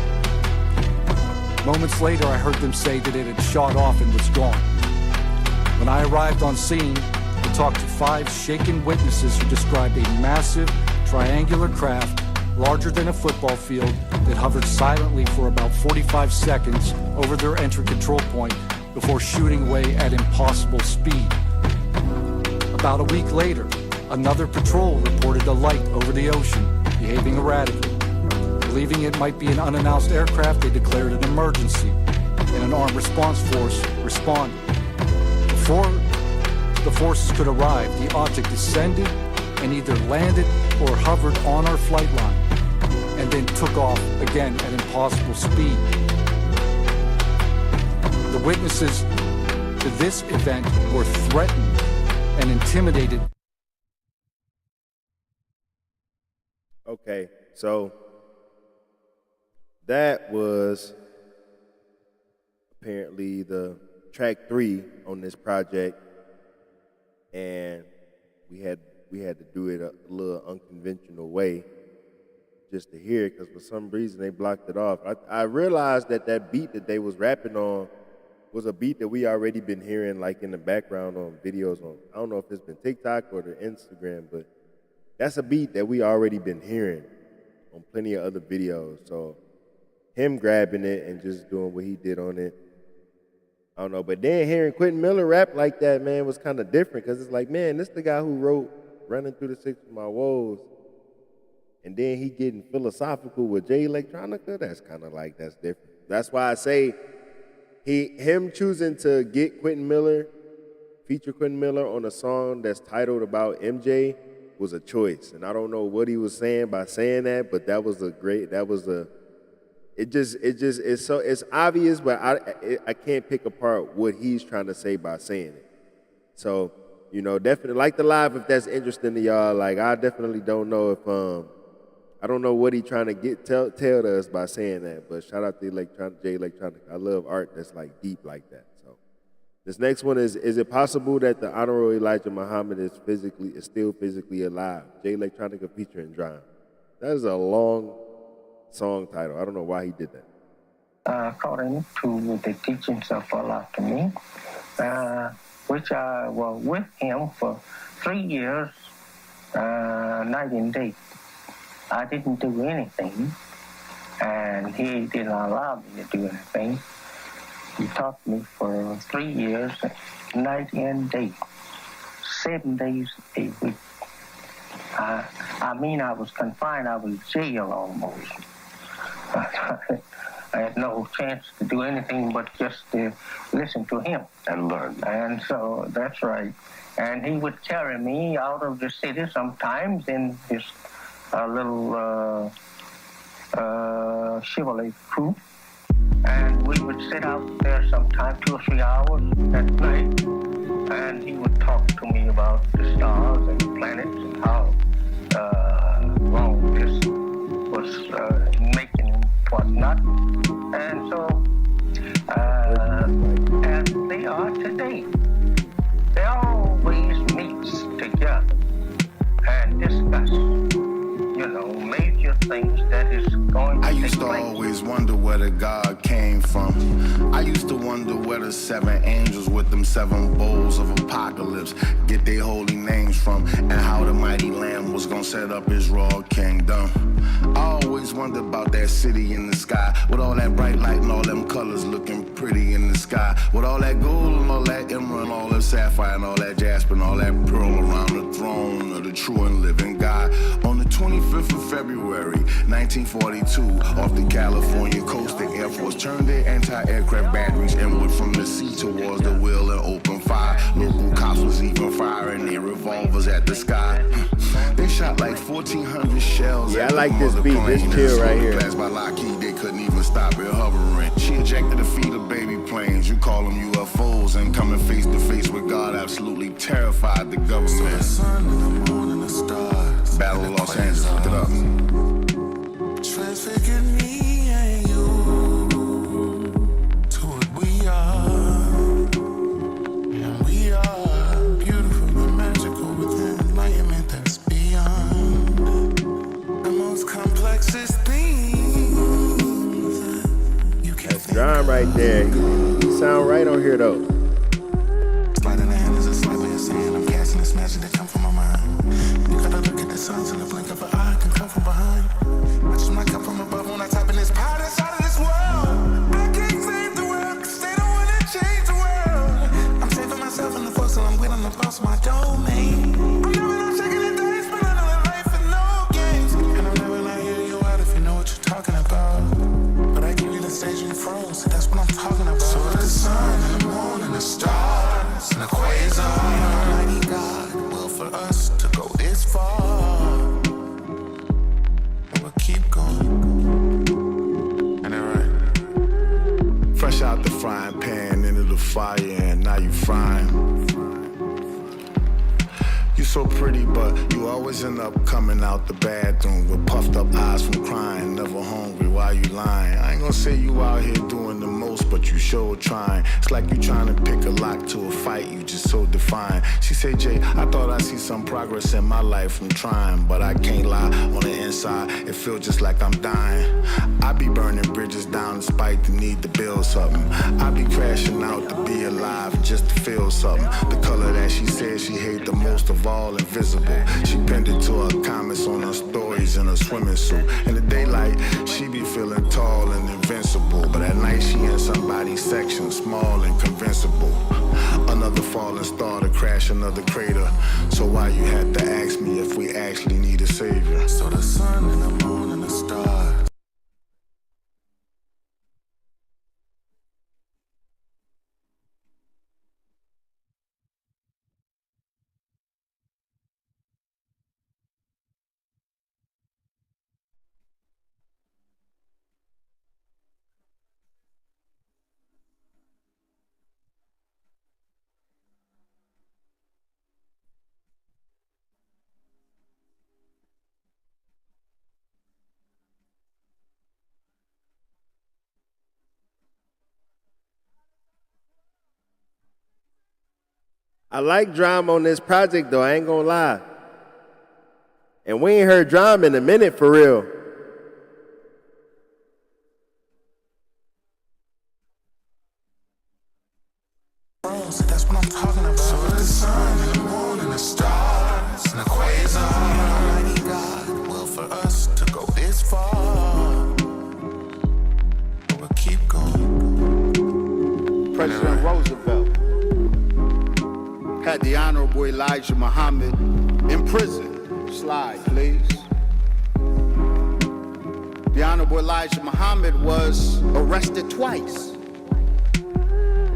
Moments later, I heard them say that it had shot off and was gone. When I arrived on scene, I talked to 5 shaken witnesses who described a massive, triangular craft, larger than a football field, that hovered silently for about 45 seconds over their entry control point before shooting away at impossible speed. About a week later, another patrol reported a light over the ocean, behaving erratically. Believing it might be an unannounced aircraft, they declared an emergency, and an armed response force responded. Before the forces could arrive, the object descended and either landed or hovered on our flight line, and then took off again at impossible speed. The witnesses to this event were threatened and intimidated. Okay, so that was apparently the track 3 on this project, and we had to do it a little unconventional way just to hear it, because for some reason they blocked it off. I realized that beat that they was rapping on was a beat that we already been hearing like in the background on videos on, I don't know if it's been TikTok or the Instagram, but that's a beat that we already been hearing on plenty of other videos. So him grabbing it and just doing what he did on it, I don't know. But then hearing Quentin Miller rap like that, man, was kind of different, because it's like, man, this the guy who wrote Running Through the Six of My Woes, and then he getting philosophical with Jay Electronica. That's kind of like, that's different. That's why I say him choosing to get Quentin Miller, feature Quentin Miller on a song that's titled about MJ was a choice. And I don't know what he was saying by saying that, but it's obvious, but I can't pick apart what he's trying to say by saying it. So, you know, definitely like the live if that's interesting to y'all. Like, I definitely don't know if I don't know what he's trying to tell to us by saying that, but shout out to Jay Electronica. I love art that's like deep like that. So this next one is it possible that the Honorable Elijah Muhammad is still physically alive? Jay Electronica featuring Drown. That is a long song title. I don't know why he did that. According to the teachings of Allah to me, which I was with him for 3 years, night and day. I didn't do anything, and he didn't allow me to do anything. He taught me for 3 years, night and day, 7 days a week. I was confined. I was in jail almost. I had no chance to do anything but just to listen to him. And learn. And so, that's right. And he would carry me out of the city sometimes in his little Chevrolet coupe. And we would sit out there sometime 2 or 3 hours at night. And he would talk to me about the stars and the planets and how wrong this was making and whatnot. And so things that is going to I used take to place. always wonder where the God came from. I used to wonder where the 7 angels with them 7 bowls of apocalypse get their holy names from, and how the mighty Lamb was gonna set up his royal kingdom. I always wondered about that city in the sky, with all that bright light and all them colors looking pretty in the sky, with all that gold and all that emerald and all that sapphire and all that jasper and all that pearl around the throne of the true and living God. On the 25th of February, 1942, off the California coast, the Air Force turned their anti-aircraft batteries inward from the sea towards the wheel and opened fire. Local cops was even firing their revolvers at the sky. They shot like 1,400 shells. Yeah, I like this beat, this chill right here. By Lockheed, they couldn't even stop it hovering. She ejected a fleet of baby planes. You call them UFOs, and coming face to face with God absolutely terrified the government. So the sun and the moon and the stars. Battle of Los Angeles, look it up. Transfigured me and you to what we are. And we are beautiful and magical with an enlightenment that's beyond the most complexest things you can That's drum right there. You sound right on here though. Slide in the hand is a slide by your saying I'm casting this magic that come from my mind. You gotta look at the signs in the blink of an eye can come from behind. I just might come from above when I tap in this power that's out of this world. I can't save the world cause they don't wanna change the world. I'm saving myself in the force so I'm winning the boss of my domain. I'm never not shaking the dice, but I know that life is no games. And I'm never not hear you out if you know what you're talking about. But I give you the stage and you froze, so that's what I'm talking about. So the sun and the moon and the stars and the quasar. Almighty God will for us to go this far. And we'll keep going. And that right? Fresh out the frying pan into the fire, and now you frying. You so pretty, but you always end up coming out the bathroom with puffed up eyes from crying, never hungry. Why you lying? I ain't gonna say you out here doing the most, but you sure trying. It's like you trying to pick a lock to a fight, you just so defiant. She say, Jay, I thought I see some progress in my life from trying, but I can't lie. On the inside, it feel just like I'm dying. I be burning bridges down despite the need to build something. I be crashing out to be alive just to feel something. The color that she said she hate the most of all, invisible. She pinned it to her comments on her stories in her swimming suit. In the daylight, she be feeling tall and invincible, but at night she in somebody's section, small and convincible. Another falling star to crash another crater. So why you had to ask me if we actually need a savior? So the sun and the moon and the stars. I like Drum on this project though, I ain't gonna lie. And we ain't heard Drum in a minute for real. So that's what I'm talking about. So the sun and the moon and the stars and the quasar. Almighty God will for us to go this far. But we'll keep going. President Roosevelt had the Honorable Elijah Muhammad in prison. Slide, please. The Honorable Elijah Muhammad was arrested twice.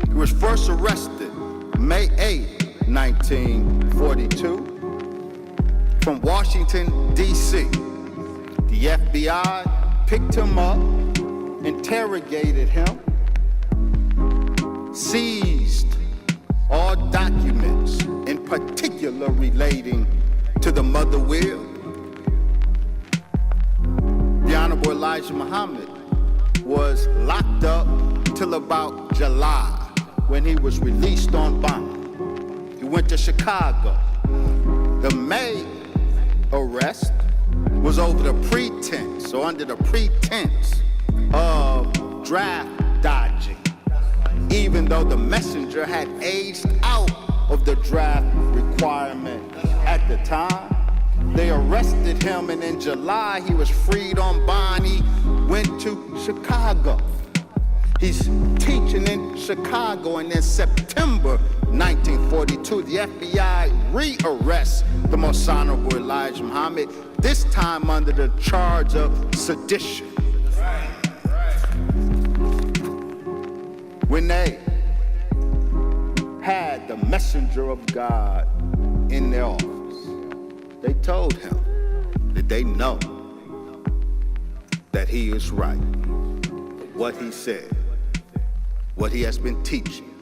He was first arrested May 8, 1942, from Washington, D.C. The FBI picked him up, interrogated him, seized all documents, in particular relating to the mother will. The Honorable Elijah Muhammad was locked up till about July, when he was released on bond. He went to Chicago. The May arrest was over the pretense, or under the pretense of draft dodging, even though the messenger had aged out of the draft requirement at the time. They arrested him, and in July he was freed on bond. He went to Chicago. He's teaching in Chicago, and in September 1942, the FBI rearrests the most honorable Elijah Muhammad, this time under the charge of sedition. When they had the messenger of God in their office, they told him that they know that he is right. What he said, what he has been teaching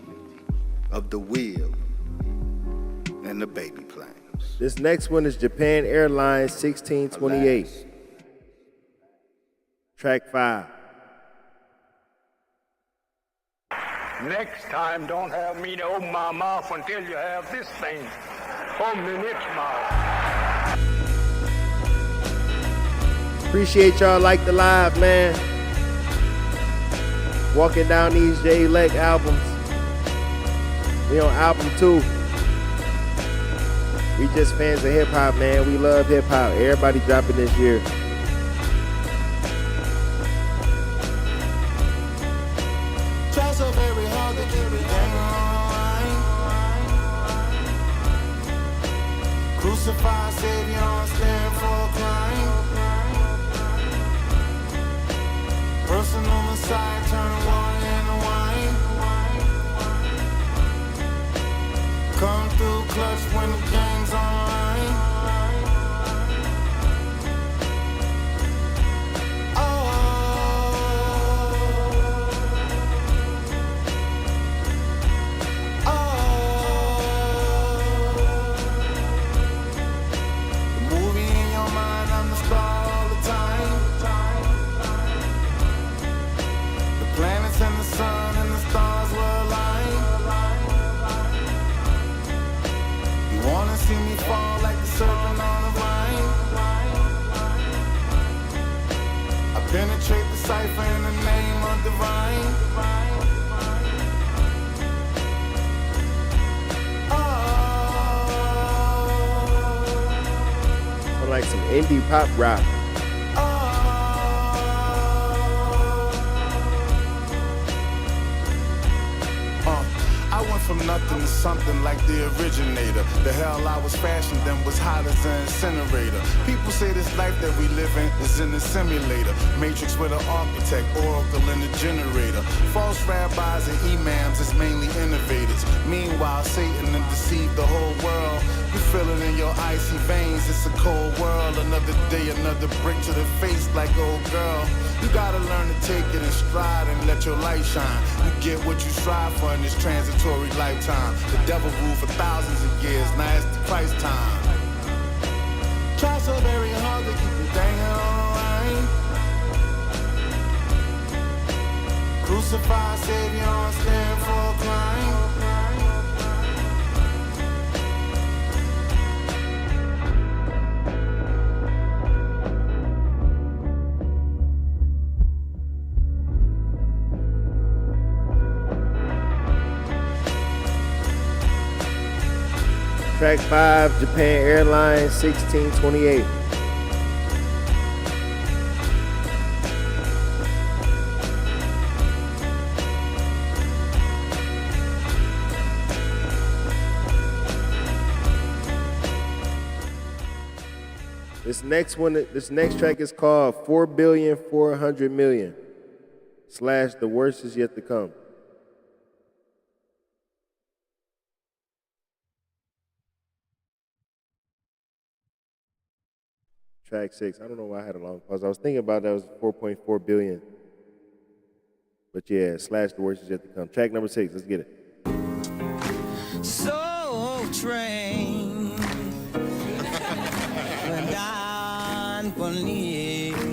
of the wheel and the baby planes. This next one is Japan Airlines 1628. Alas. Track 5. Next time, don't have me to open my mouth until you have this thing open its mouth. Appreciate y'all like the live, man. Walking down these Jay Elect albums. We on album 2. We just fans of hip hop, man. We love hip hop. Everybody dropping this year. Try so very hard to keep it down. Crucify Savior on stand for a crime. Personal Messiah turn water into wine. Come through clutch when the game's online. Penetrate the cipher in the name of divine. I like some indie pop rock. I went from nothing to something like the originator. The hell I was fashioned then was hot as an incinerator. People say this life that we live in is in a simulator. Matrix with an architect, oracle and a generator. False rabbis and imams is mainly innovators. Meanwhile, Satan done deceived the whole world. You feel it in your icy veins, it's a cold world. Another day, another brick to the face like old girl. You gotta learn to take it in stride and let your light shine. You get what you strive for in this transitory lifetime. The devil ruled for thousands of years, now it's the Christ time. Try so very hard to keep it dangling online. Crucify Savior on stand for a crime. Track 5, Japan Airlines 1628. This next track is called 4,400,000,000 / The Worst Is Yet to Come. Track 6. I don't know why I had a long pause. I was thinking about that was 4.4 billion. But yeah, / The Worst Is Yet to Come. Track number 6. Let's get it. Soul Train went down for years.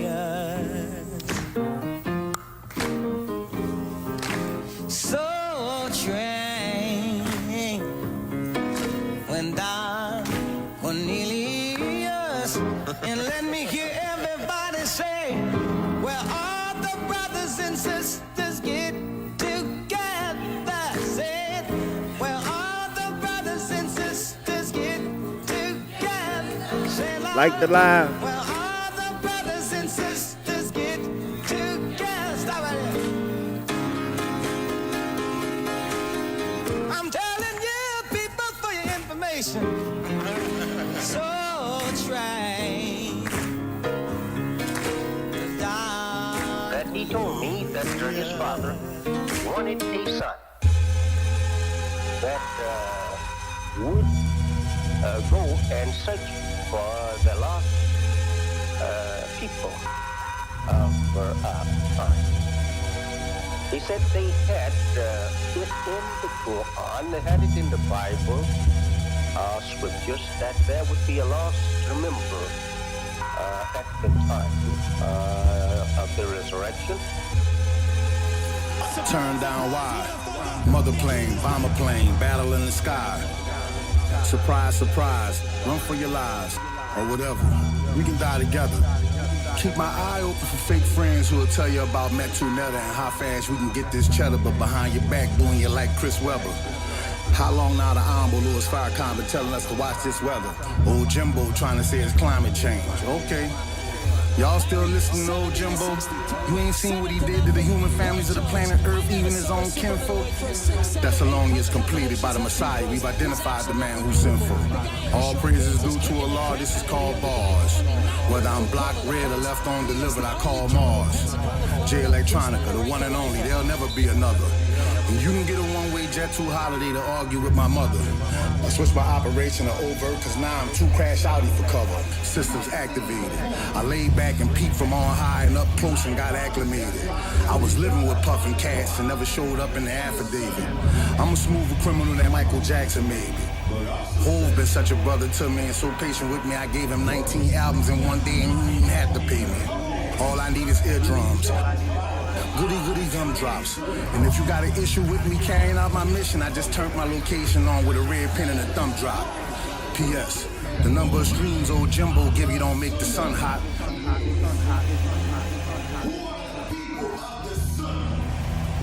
Soul Train went down Cornelius, and let me hear where all the brothers and sisters get together. Said, where all the brothers and sisters get together. Say, Like the live. where all the brothers and sisters get together. Stop right here. I'm telling you, people, for your information. So try. That he told me that his father wanted a son that would go and search for the lost people of our time. He said they had it in the Quran, they had it in the Bible, scriptures, that there would be a lost remember at the time of the resurrection. Turn down wide. Mother plane, bomber plane, battle in the sky. Surprise, surprise, run for your lives, or whatever. We can die together. Keep my eye open for fake friends who will tell you about Metu Netta and how fast we can get this cheddar, but behind your back doing you like Chris Webber. How long now the Honorable Louis Farrakhan been telling us to watch this weather? Old Jimbo trying to say it's climate change. Okay. Y'all still listening to old Jimbo? You ain't seen what he did to the human families of the planet Earth, even his own kinfolk? That Saloni is completed by the Messiah. We've identified the man who's sinful. All praises due to Allah, this is called bars. Whether I'm blocked, red, or left on delivered, I call Mars. Jay Electronica, the one and only, there'll never be another. And you can get a one-way jet to holiday to argue with my mother. I switched my operation to overt, cause now I'm too crash outy for cover. Systems activated. I laid back and peeked from on high and up close and got acclimated. I was living with puffin' cats and never showed up in the affidavit. I'm a smoother criminal than Michael Jackson, maybe. Hove been such a brother to me and so patient with me, I gave him 19 albums in one day and he didn't have to pay me. All I need is eardrums. Goody goody gumdrops. And if you got an issue with me carrying out my mission, I just turned my location on with a red pen and a thumb drop. P.S. The number of streams old Jimbo give you don't make the sun hot.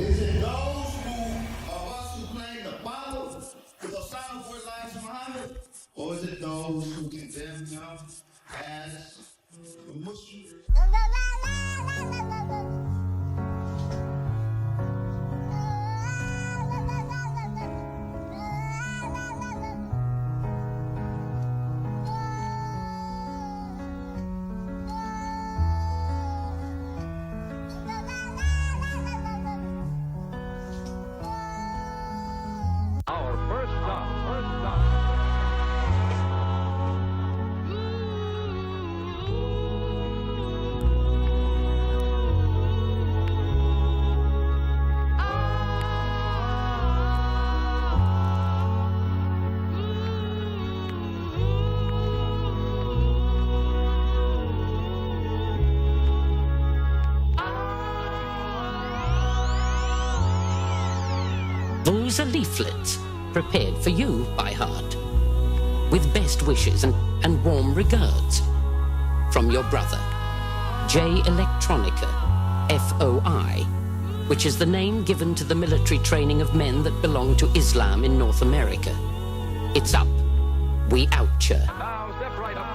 Is it those of us who claim the Bible with a sign for Elijah Muhammad? Or is it those who condemn him as a Muslim? Our first stop. Those are leaflets prepared for you by heart, with best wishes and warm regards from your brother, Jay Electronica, FOI, which is the name given to the military training of men that belong to Islam in North America. It's up. We out ya. Now, step right up.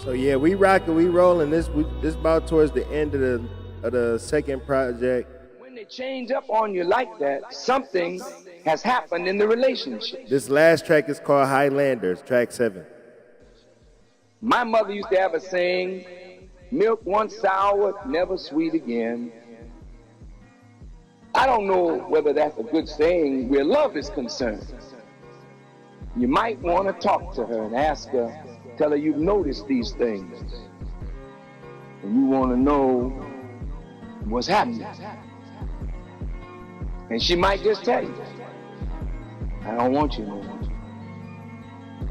So yeah, we rocking, we rolling. This about towards the end of the second project. When they change up on you like that, something has happened in the relationship. This last track is called Highlanders, track 7. My mother used to have a saying, milk once sour, never sweet again. I don't know whether that's a good saying where love is concerned. You might want to talk to her and ask her, tell her you've noticed these things. And you want to know what's happening. And she might just tell you, I don't want you no more.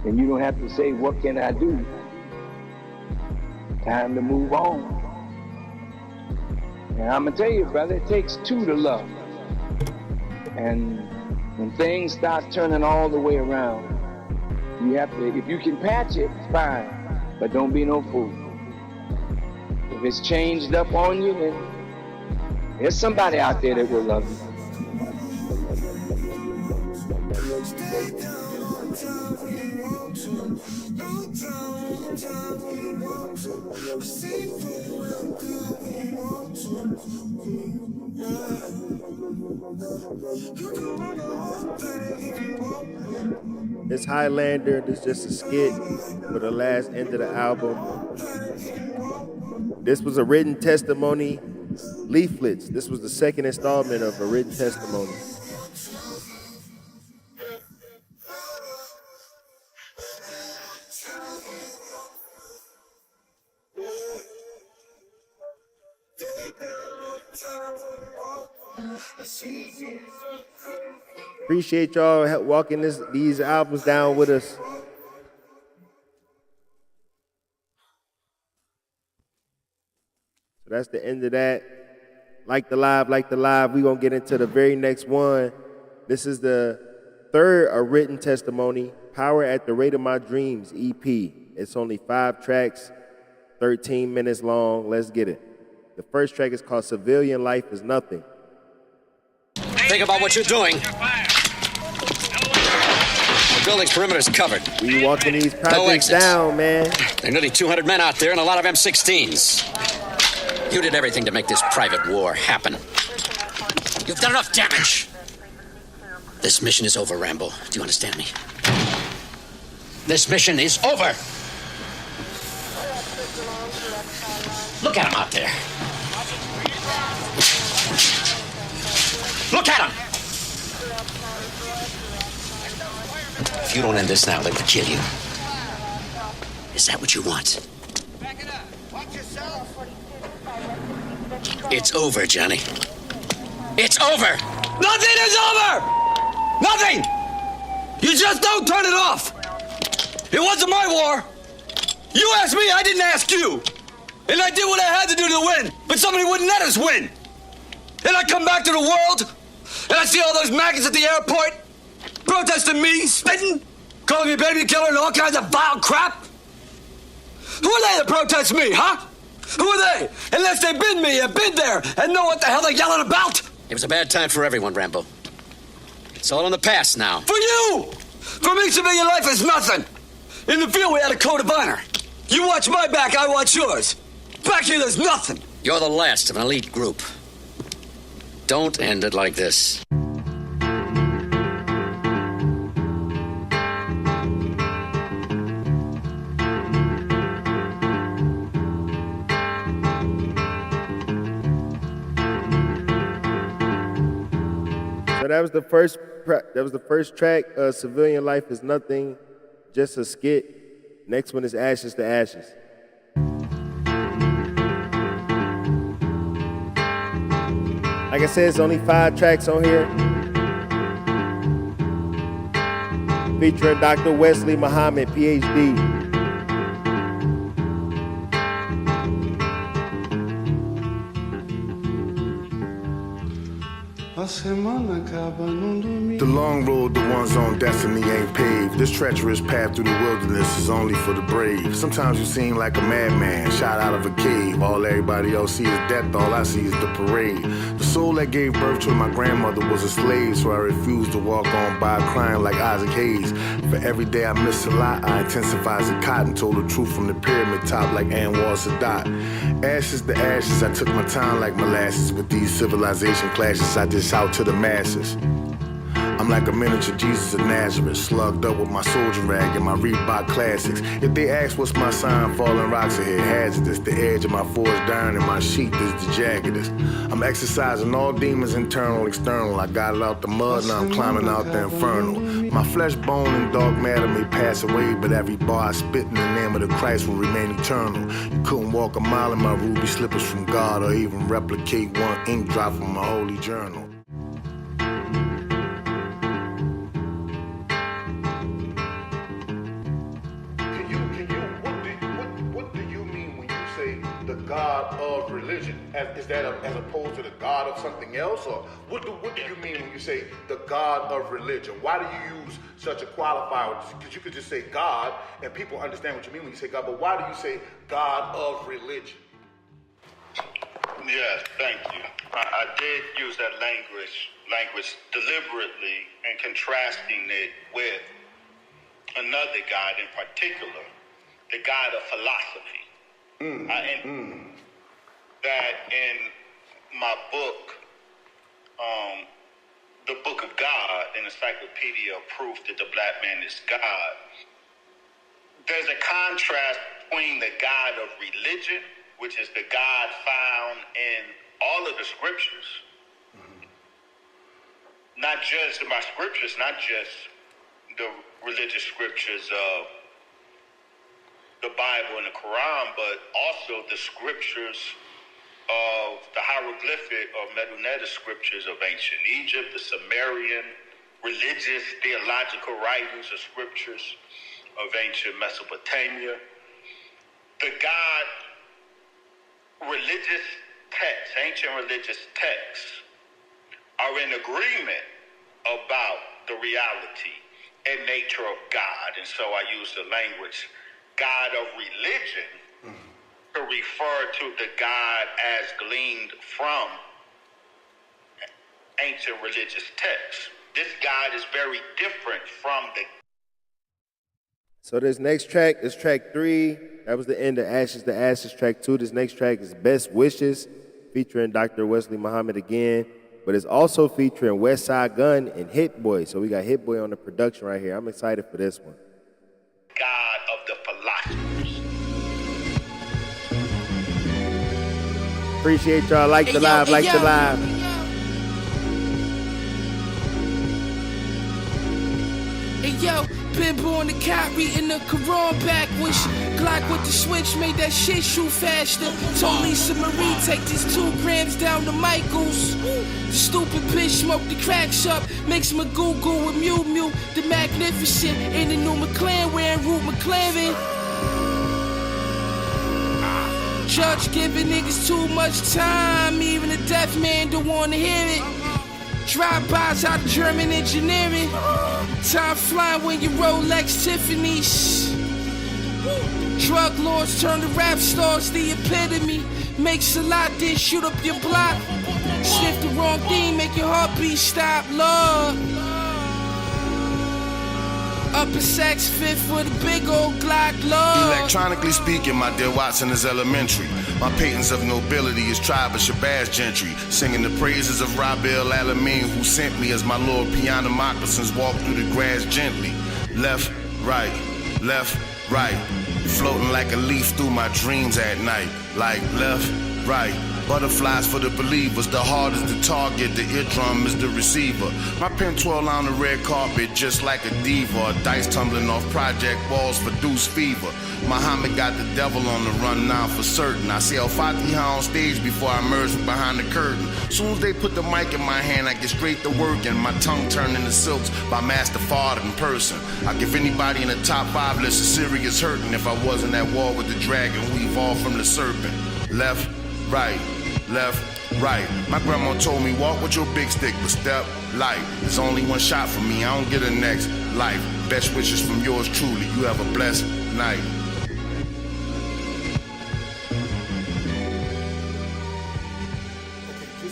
And you don't have to say, what can I do? Time to move on. And I'm gonna tell you, brother, it takes two to love. And when things start turning all the way around, you have to, if you can patch it, fine. But don't be no fool. If it's changed up on you, then there's somebody out there that will love you. It's Highlander. This is just a skit for the last end of the album. This was a written testimony. Leaflets. This was the second installment of a written testimony. Appreciate y'all walking these albums down with us. So that's the end of that. Like the live. We're going to get into the very next one. This is the third written testimony, Power at the Rate of My Dreams EP. It's only 5 tracks, 13 minutes long. Let's get it. The first track is called Civilian Life is Nothing. Think about what you're doing. The building's perimeter's covered. We walking these projects down, man. There are nearly 200 men out there and a lot of M16s. You did everything to make this private war happen. You've done enough damage. This mission is over, Rambo. Do you understand me? This mission is over. Look at him out there. Look at him! If you don't end this now, they will kill you. Is that what you want? Back it up. Watch yourself. It's over, Johnny. It's over! Nothing is over! Nothing! You just don't turn it off! It wasn't my war! You asked me, I didn't ask you! And I did what I had to do to win, but somebody wouldn't let us win! And I come back to the world, and I see all those maggots at the airport protesting me, spitting, calling me baby killer and all kinds of vile crap. Who are they that protest me, huh? Who are they? Unless they've been me and been there and know what the hell they're yelling about. It was a bad time for everyone, Rambo. It's all in the past now. For you! For me, civilian life is nothing. In the field, we had a code of honor. You watch my back, I watch yours. Back here, there's nothing. You're the last of an elite group. Don't end it like this. So that was the first track. Civilian Life is Nothing, just a skit. Next one is Ashes to Ashes. Like I said, it's only 5 tracks on here. Featuring Dr. Wesley Muhammad, PhD. The long road, the ones on destiny ain't paved. This treacherous path through the wilderness is only for the brave. Sometimes you seem like a madman, shot out of a cave. All everybody else sees is death, all I see is the parade. The soul that gave birth to my grandmother was a slave, so I refused to walk on by crying like Isaac Hayes. For every day I miss a lot, I intensify as a cotton, told the truth from the pyramid top like Anwar Sadat. Ashes to ashes, I took my time like molasses. With these civilization clashes, I dish out to the masses. I'm like a miniature Jesus of Nazareth, slugged up with my soldier rag and my Reebok classics. If they ask what's my sign, falling rocks ahead, hazardous. The edge of my forged iron and my sheath is the jaggedest. I'm exercising all demons, internal, external. I got it out the mud, now I'm climbing out the infernal. My flesh, bone, and dark matter may pass away, but every bar I spit in the name of the Christ will remain eternal. You couldn't walk a mile in my ruby slippers from God, or even replicate one ink drop from my holy journal. God of religion? Is that as opposed to the God of something else? Or what do you mean when you say the God of religion? Why do you use such a qualifier? Because you could just say God and people understand what you mean when you say God, but why do you say God of religion? Yes, thank you. I did use that language deliberately and contrasting it with another God in particular, the God of philosophy. That in my book, the Book of God, an encyclopedia of proof that the black man is God, there's a contrast between the God of religion, which is the God found in all of the scriptures, not just in my scriptures, not just the religious scriptures of the Bible and the Quran, but also the scriptures of the hieroglyphic or Medunetta scriptures of ancient Egypt, the Sumerian religious theological writings or scriptures of ancient Mesopotamia. The God religious texts, ancient religious texts, are in agreement about the reality and nature of God. And so I use the language God of religion to refer to the God as gleaned from ancient religious texts. This God is very different from the... So this next track is track 3. That was the end of Ashes to Ashes, track 2. This next track is Best Wishes, featuring Dr. Wesley Muhammad again, but it's also featuring Westside Gunn and Hit Boy. So we got Hit Boy on the production right here. I'm excited for this one. God of the philosophers. Appreciate y'all. Like the live, like the live. Hey yo, Bimbo on the cot reading the Quran backwards. Glock with the switch made that shit shoot faster. Told Lisa Marie take these 2 grams down to Michael's. The stupid bitch smoked the cracks up. Mix my Google with Mew Mew. The magnificent in the new McLaren wearing Root McLaren. Judge giving niggas too much time. Even a deaf man don't wanna hear it. Drive-bys out of German engineering. Time flying when you Rolex Tiffany's. Drug lords turn to rap stars, the epitome. Makes a lot, then shoot up your block. Sniff the wrong thing, make your heartbeat stop, Lord. Upper Saks Fifth with a big old Glock, Lord. Electronically speaking, my dear Watson is elementary. My patents of nobility is tribe of Shabazz gentry. Singing the praises of Rabil Alamein, who sent me as my Lord piano moccasins walk through the grass gently. Left, right, floating like a leaf through my dreams at night. Like left, right, butterflies for the believers. The heart is the target, the eardrum is the receiver. My pen twirl on the red carpet just like a diva. Dice tumbling off project walls for deuce fever. Muhammad got the devil on the run now for certain. I see Al-Fatiha on stage before I emerge from behind the curtain. Soon as they put the mic in my hand, I get straight to work and my tongue turned into silks by Master Fard in person. I give anybody in the top 5 list a serious hurting if I wasn't at war with the dragon who evolved from the serpent. Left, right. My grandma told me walk with your big stick, but step light. There's only one shot for me, I don't get a next life. Best wishes from yours truly. You have a blessed night.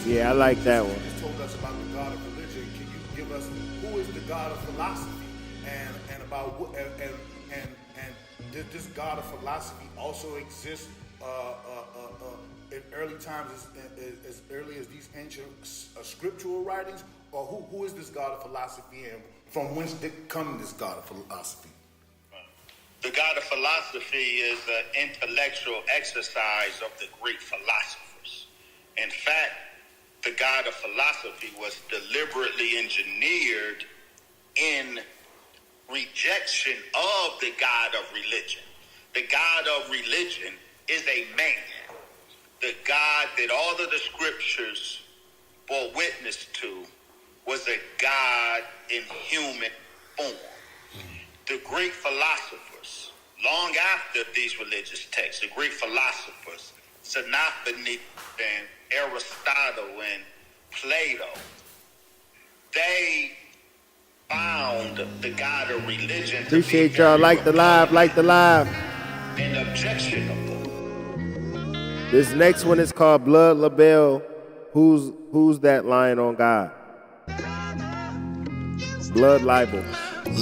Yeah, I like that one. You told us about the God of religion. Can you give us who is the God of philosophy and about what and did this God of philosophy also exist in early times as early as these ancient scriptural writings, or who is this God of philosophy and from whence did come this God of philosophy? The God of philosophy is an intellectual exercise of the Greek philosophers. In fact, the God of philosophy was deliberately engineered in rejection of the God of religion. The God of religion is a man. The God that all of the scriptures bore witness to was a God in human form. The Greek philosophers, long after these religious texts, the Greek philosophers Xenophanes and Aristotle and Plato, they found the God of religion to Appreciate be y'all. very Like the live, like the live. and objectionable. This next one is called Blood Label. Who's that lying on God? Blood libel.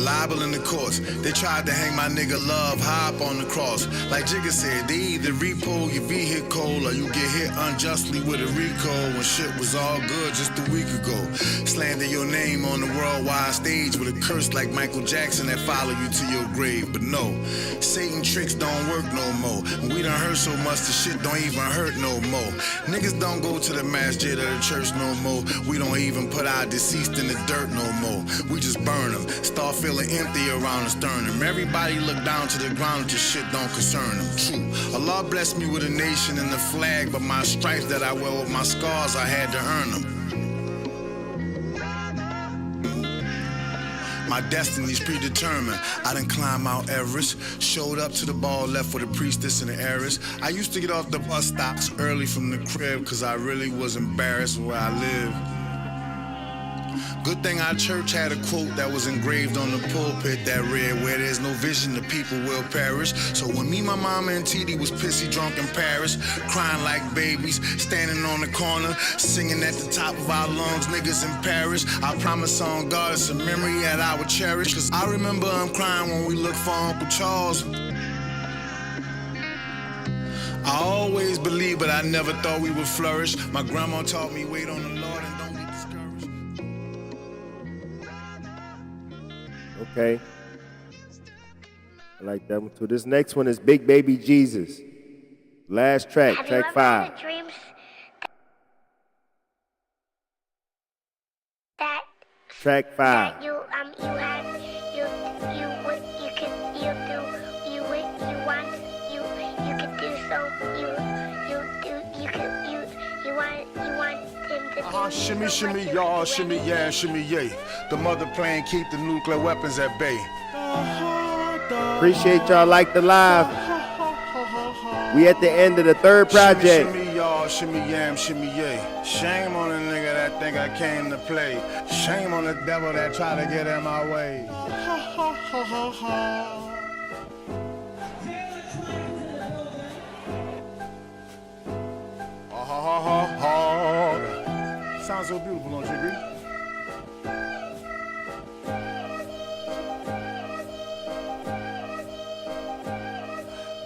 Libel in the courts. They tried to hang my nigga Love high up on the cross. Like Jigga said, they either repo your vehicle or you get hit unjustly with a recall when shit was all good just a week ago. Slander your name on the worldwide stage with a curse like Michael Jackson that follow you to your grave. But no, Satan tricks don't work no more. We done hurt so much the shit don't even hurt no more. Niggas don't go to the masjid or the church no more. We don't even put our deceased in the dirt no more. We just burn them. Start feeling empty around the sternum. Everybody look down to the ground if this shit don't concern them. True. Allah blessed me with a nation and a flag, but my stripes that I wear with my scars, I had to earn them. My destiny's predetermined. I done climb Mount Everest, showed up to the ball, left for the priestess and the heiress. I used to get off the bus stops early from the crib, cause I really was embarrassed where I live. Good thing our church had a quote that was engraved on the pulpit that read, where there's no vision, the people will perish. So when me, my mama, and TD was pissy drunk in Paris, crying like babies, standing on the corner, singing at the top of our lungs, niggas in Paris, I promise on God it's a memory that I would cherish. Cause I remember I'm crying when we look for Uncle Charles. I always believed, but I never thought we would flourish. My grandma taught me, wait on the Lord and don't get discouraged. Okay. I like that one too. This next one is Big Baby Jesus. Last track, Have track you ever 5. had dreams that Track 5. that you want him to Shimmy, shimmy, y'all, shimmy, yeah, shimmy, yay. The mother plane keep the nuclear weapons at bay. Appreciate y'all. Like the live. We at the end of the third project. Shimmy, y'all, shimmy, yam, shimmy, yay. Shame on the nigga that think I came to play. Shame on the devil that try to get in my way. Sounds so beautiful, don't you agree?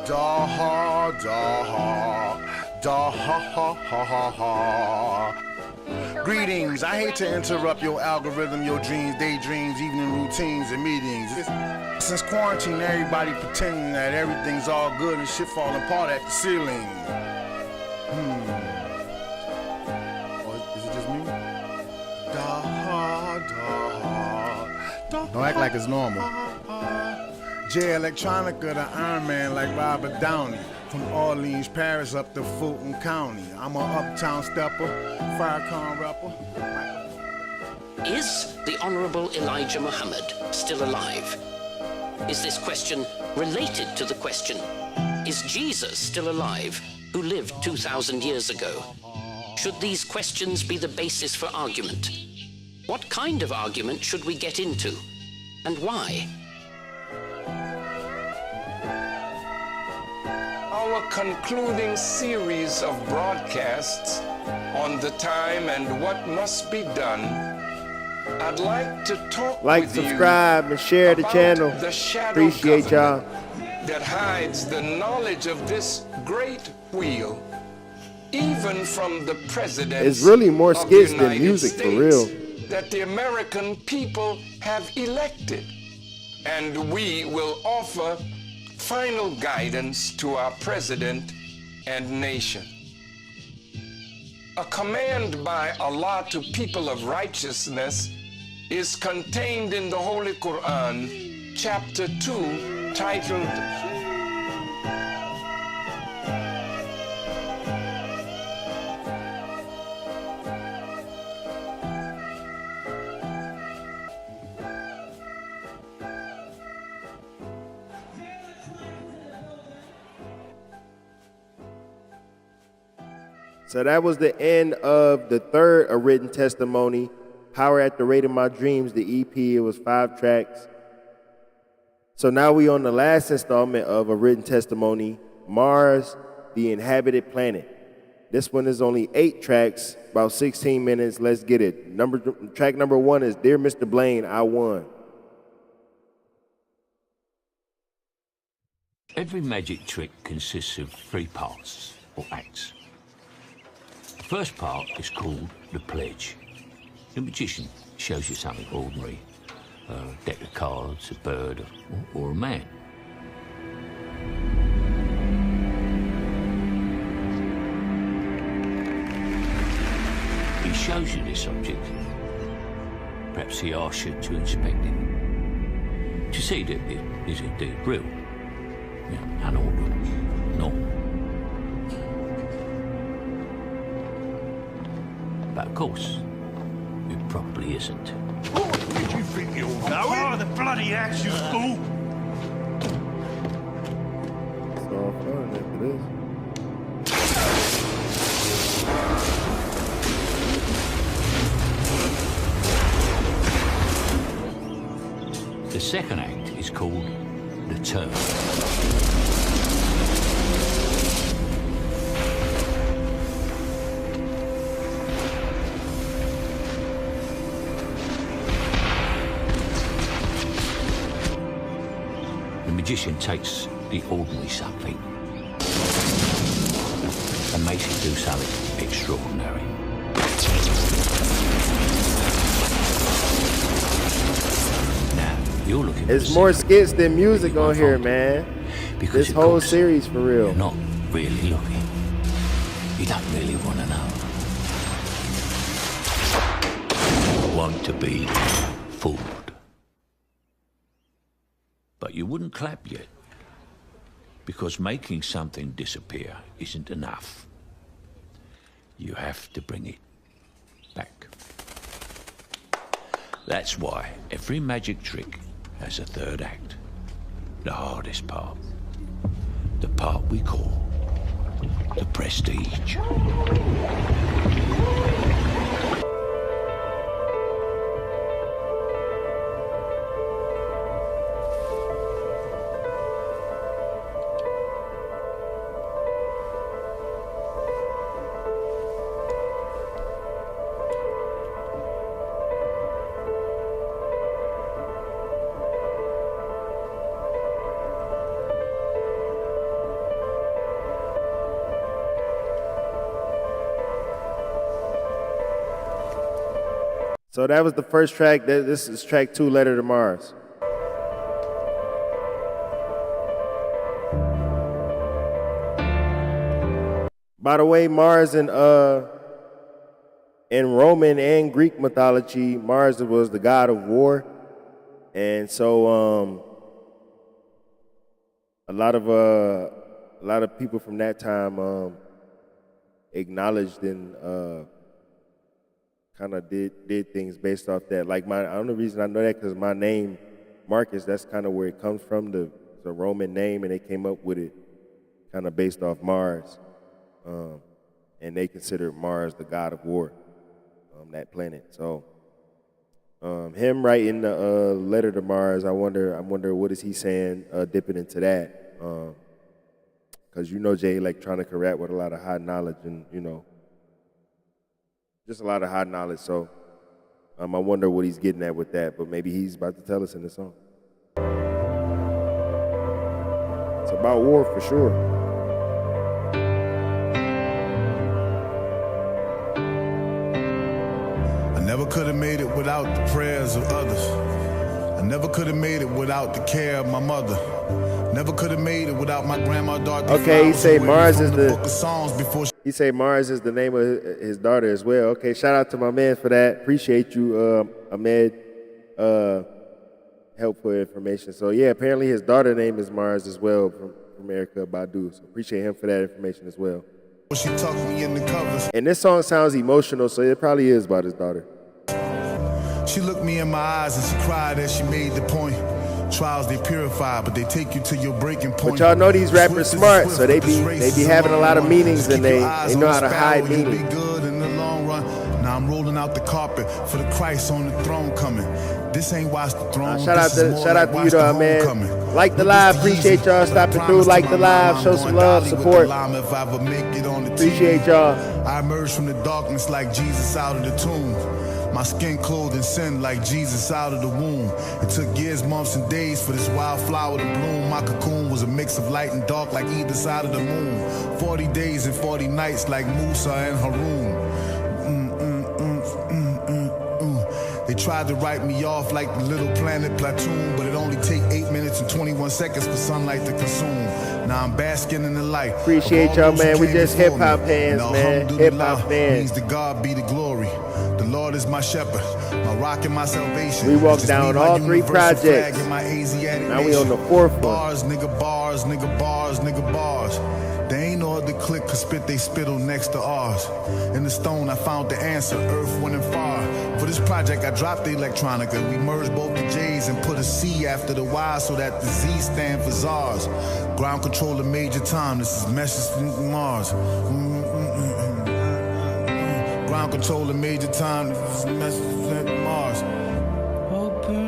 Da ha, da ha, da ha ha ha ha ha. Greetings, I hate to interrupt your algorithm, your dreams, daydreams, evening routines, and meetings. Since quarantine, everybody pretending that everything's all good and shit falling apart at the ceiling. Don't act like it's normal. Jay Electronica, the Iron Man like Robert Downey. From Orleans, Paris up to Fulton County. I'm a uptown stepper, Farrakhan rapper. Is the Honorable Elijah Muhammad still alive? Is this question related to the question, is Jesus still alive, who lived 2,000 years ago? Should these questions be the basis for argument? What kind of argument should we get into, and why? Our concluding series of broadcasts on the time and what must be done, I'd like to talk Like, with subscribe, and share the channel. the shadow Appreciate y'all. that hides the knowledge of this great wheel, even from the president. It's really more of the skits than United music, for States real. that the American people have elected, and we will offer final guidance to our president and nation. A command by Allah to people of righteousness is contained in the Holy Quran, chapter 2, titled So that was the end of the third A Written Testimony, Power at the Rate of My Dreams, the EP. It was 5 tracks. So now we on the last installment of A Written Testimony, Mars, the Inhabited Planet. This one is only 8 tracks, about 16 minutes. Let's get it. Track number 1 is Dear Mr. Blaine, I Won. Every magic trick consists of 3 parts, or acts. The first part is called the pledge. The magician shows you something ordinary, a deck of cards, a bird, or a man. He shows you this object. Perhaps he asks you to inspect it, to see that it is indeed real. Unordinary, normal. But of course, it probably isn't. What did you think you were going? Oh, the bloody axe, you fool! It's all fun after this. The second act is called the turn. The magician takes the ordinary something and makes it do something extraordinary. Now, you're looking. There's more skits than music on here, man. Because this whole series for real. You're not really looking. You don't really want to know. You want to be fooled. But you wouldn't clap yet, because making something disappear isn't enough. You have to bring it back. That's why every magic trick has a third act, the hardest part, the part we call the prestige. So that was the first track. This is track 2, Letter to Mars. By the way, Mars in Roman and Greek mythology, Mars was the god of war. And so a lot of people from that time acknowledged and kind of did things based off that. Like the only reason I know that because my name, Marcus, that's kind of where it comes from, the Roman name, and they came up with it kind of based off Mars. And they considered Mars the god of war, that planet. So him writing the letter to Mars, I wonder what is he saying, dipping into that. Because Jay Electronica rap with a lot of high knowledge and, just a lot of high knowledge, so I wonder what he's getting at with that, but maybe he's about to tell us in the song. It's about war for sure. I never could have made it without the prayers of others. I never could have made it without the care of my mother. Never could have made it without my grandma Dorothy. Okay, he say Mars is He say Mars is the name of his daughter as well. Okay, shout out to my man for that. Appreciate you, Ahmed. Helpful information. So yeah, apparently his daughter name is Mars as well from Erykah Badu. So appreciate him for that information as well. She tucked me in the covers. And this song sounds emotional, so it probably is about his daughter. She looked me in my eyes and she cried as she made the point. trials they purify, but they take you to your breaking point. But y'all know these rappers smart, so they be having a lot of meanings, and they know how to hide meaning. Now I'm rolling out the carpet for the Christ on the throne coming. This ain't watch the throne. Shout out to you, though, man. Like the live, appreciate y'all stopping through. Like the live, show some love, support. Appreciate y'all. I emerged from the darkness like Jesus out of the tomb. My skin clothed in sin like Jesus out of the womb. It took years, months, and days for this wildflower to bloom. My cocoon was a mix of light and dark like either side of the moon. 40 days and 40 nights like Musa and Harun. They tried to write me off like the little planet Platoon, but it only take 8 minutes and 21 seconds for sunlight to consume. Now I'm basking in the light. Appreciate y'all, man. We just hip hop fans, man. Hip hop fans. To God be the glory. The Lord is my shepherd, my rock and my salvation. We walked down all 3 projects. Now we on the 4th one. Bars, nigga, bars, nigga, bars, nigga, bars. There ain't no other click could spit they spittle next to ours. In the stone I found the answer, earth, wind, and fire. For this project I dropped the electronica. We merged both the J's and put a C after the Y so that the Z stand for Zars. Ground control of major time, this is message from Mars. Ground control of major time, this is message from Mars.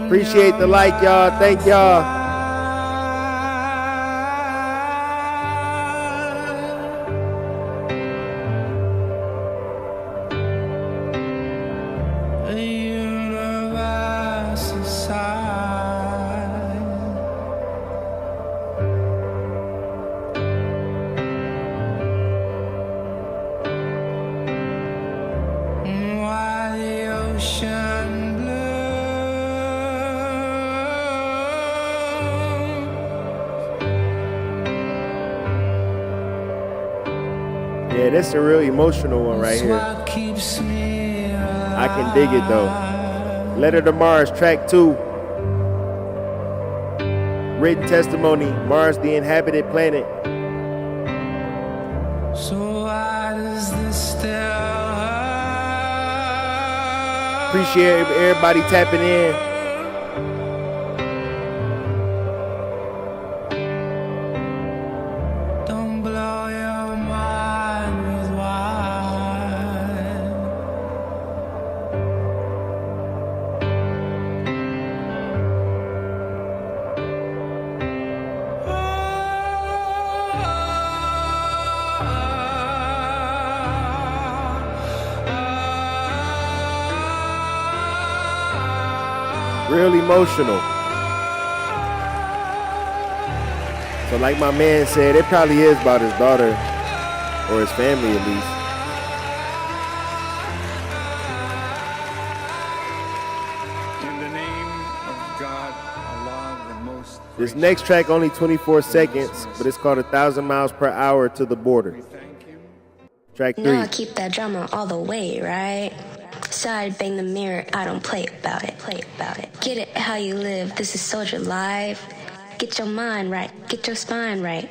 Appreciate the like, y'all. Thank y'all. Yeah, this is a real emotional one right here. I can dig it though. Letter to Mars, track 2. Written testimony, Mars, the inhabited planet. So why does this still Appreciate everybody tapping in. Real emotional. So like my man said, it probably is about his daughter or his family at least. In the name of God, Allah, the most. This next track only 24 seconds, but it's called 1,000 miles per hour to the border. Track 3. You know I keep that drama all the way, right? Side bang the mirror, I don't play about it. Get it how you live, this is soldier life. Get your mind right, get your spine right.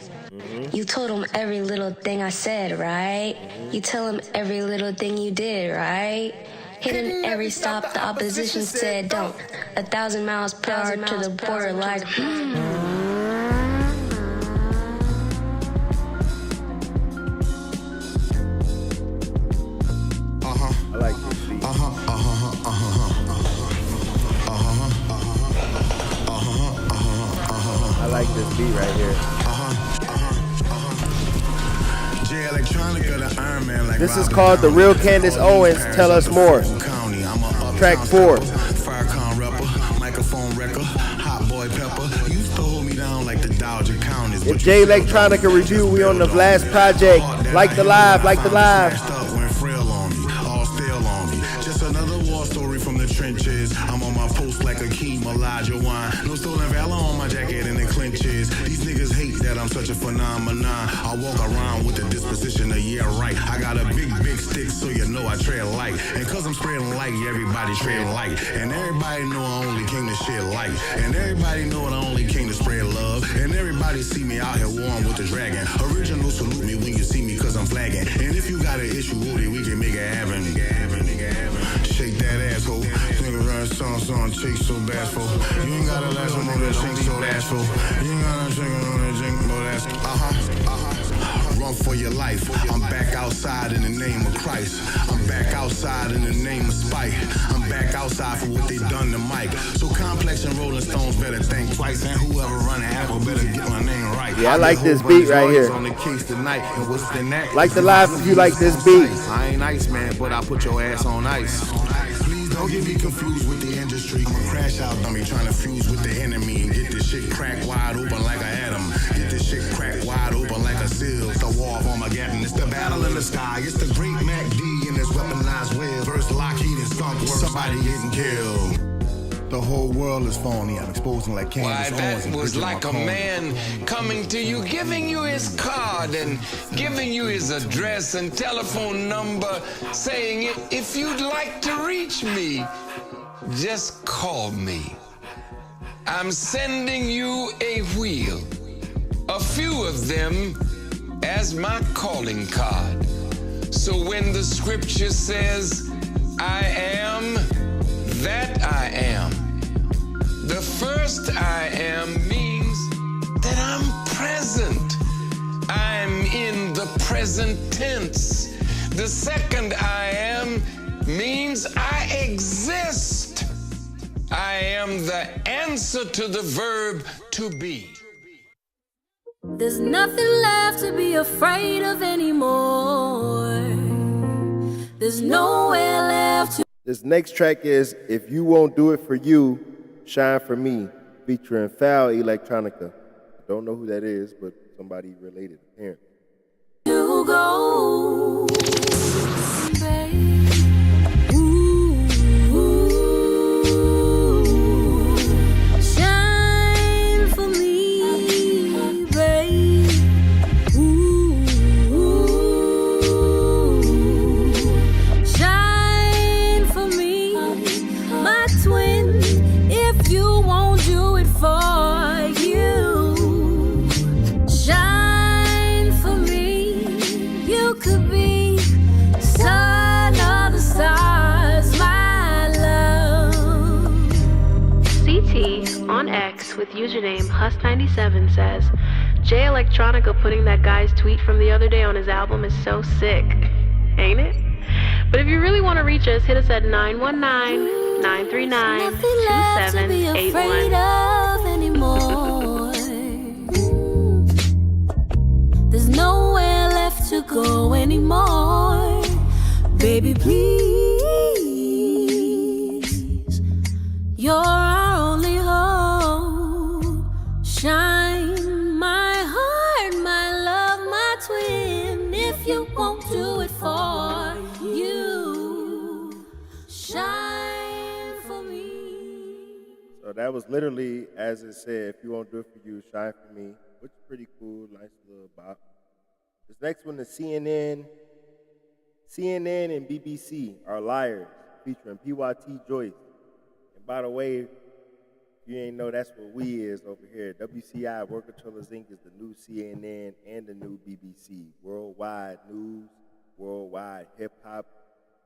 You told him every little thing I said, right? You tell him every little thing you did, right? Hitting every stop the opposition said don't. 1,000 miles per hour to the border like I like this beat. I like this beat right here. Jay Electronica, the Iron Man, like this is called The Real Candace Owens, Tell Us More. Track 4. Firecon rapper, microphone wrecker, hot boy pepper. Used to hold me down like the Dodger Counties. If Jay Electronica review, we on the last project. Like the live, like the live. Trenches. I'm on my post like Akeem Elijah Wine. No stolen valor on my jacket and the clinches. These niggas hate that I'm such a phenomenon. I walk around with the disposition of yeah right. I got a big stick so you know I tread light. And cause I'm spreading light, everybody tread light. And everybody know I only came to shed light. And everybody know I only came to spread love. And everybody see me out here warm with the dragon. Original salute me when you see me cause I'm flagging. And if you got an issue with it, we can make it happen. shake that asshole. Think around song, chase so bad for. You ain't gotta last on that shake so that's for. You ain't gotta shake on that drink, no that's. Run for your life. I'm back outside in the name of Christ. I'm back outside in the name of spite. I'm back outside for what they done to Mike. So Complex and Rolling Stones better think twice, and whoever run the Apple better get my name right. Yeah, I like this beat right here. On the case tonight, and what's the next? Like the live if you like this beat. I ain't ice man, but I put your ass on ice. Please don't get me confused with the industry. I'm a crash out dummy trying to fuse with the enemy and get this shit cracked wide open like an atom. Get this shit cracked wide open like a seal. It's the war of Armageddon. It's the battle in the sky. It's the great Mac D and his weaponized web. First Lockheed and Skunk Works. Somebody getting killed. The whole world is phony. I'm exposing like Candace Owens. Why, that was like a man coming to you, giving you his card and giving you his address and telephone number, saying, if you'd like to reach me, just call me. I'm sending you a wheel, a few of them as my calling card. So when the scripture says, I am that I am, the first I am means that I'm present. I'm in the present tense. The second I am means I exist. I am the answer to the verb to be. There's nothing left to be afraid of anymore. There's nowhere left to. This next track is If You Won't Do It For You, Shine For Me, featuring Jay Electronica. Don't know who that is, but somebody related, apparently. You go, babe. On X with username Hus97 says, Jay Electronica putting that guy's tweet from the other day on his album is so sick, ain't it? But if you really want to reach us, hit us at 919-939-2781. There's nowhere left to go anymore. Baby, please, you're our only hope. Shine, my heart, my love, my twin. If you won't do it for you, shine for me. So that was literally, as it said, if you won't do it for you, shine for me, which is pretty cool, nice little bop. This next one is CNN and BBC are liars, featuring PYT Joyce. And by the way, you ain't know that's what we is over here. WCI, World Controllers Inc. is the new CNN and the new BBC. Worldwide news, worldwide hip-hop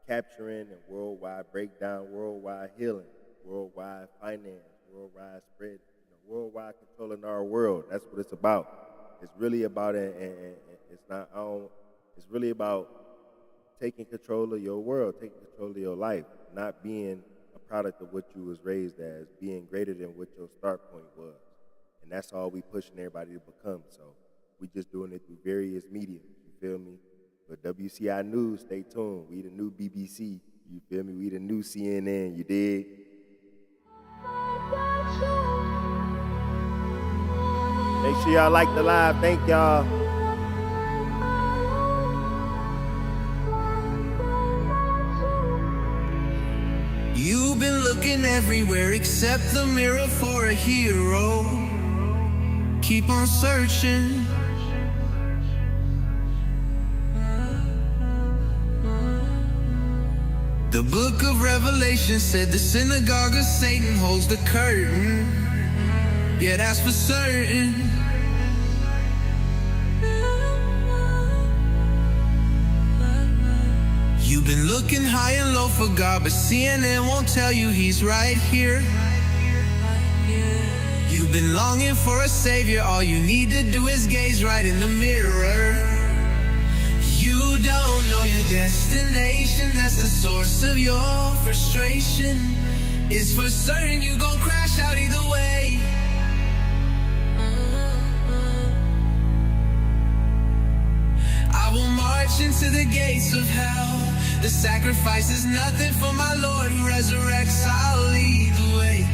capturing and worldwide breakdown, worldwide healing, worldwide finance, worldwide spread, worldwide controlling our world. That's what it's about. It's really about it, and it's not. It's really about taking control of your world, taking control of your life, not being a product of what you was raised as, being greater than what your start point was. And that's all we pushing everybody to become. So we just doing it through various mediums, you feel me? But WCI News, stay tuned. We the new BBC, you feel me? We the new CNN, you dig? Make sure y'all like the live. Thank y'all. You've been looking everywhere except the mirror for a hero. Keep on searching. The book of Revelation said the synagogue of Satan holds the curtain. Yeah, that's for certain. You've been looking high and low for God, but CNN won't tell you he's right here. You've been longing for a savior, all you need to do is gaze right in the mirror. You don't know your destination, that's the source of your frustration. It's for certain you gon' crash out either way. I will march into the gates of hell. The sacrifice is nothing for my Lord who resurrects. I'll lead the way.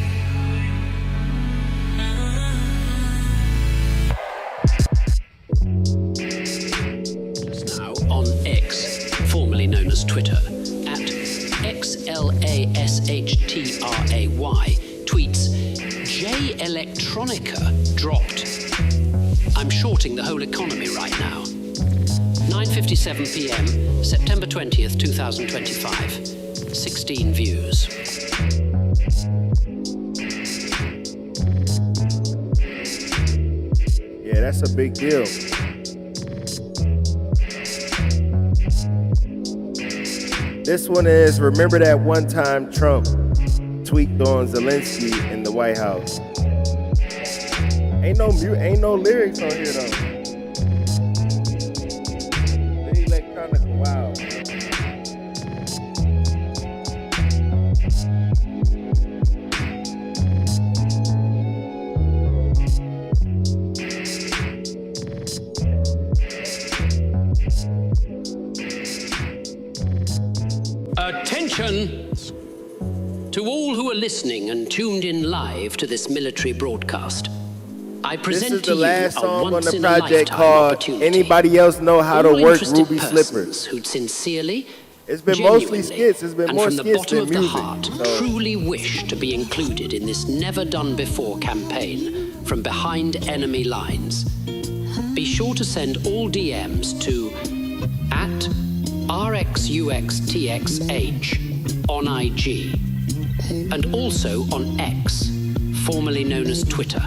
Just now on X, formerly known as Twitter, at XLASHTRAY, tweets, Jay Electronica dropped. I'm shorting the whole economy right now. 9:57 p.m., September 20th, 2025. 16 views. Yeah, that's a big deal. This one is, remember that one time Trump tweaked on Zelensky in the White House. Ain't no lyrics on here though. Jay Electronica, wow. Attention to all who are listening and tuned in live to this military broadcast. I present This is to the you last a song on the once-in-a-lifetime project called opportunity. Anybody Else Know How to All Work interested Ruby persons Slippers. who'd sincerely, It's been mostly genuinely, skits. It's been and more from the skits bottom than of the music. heart, So, truly wish to be included in this never-done-before campaign from behind enemy lines. Be sure to send all DMs to @RXUXTXH on IG and also on X, formerly known as Twitter.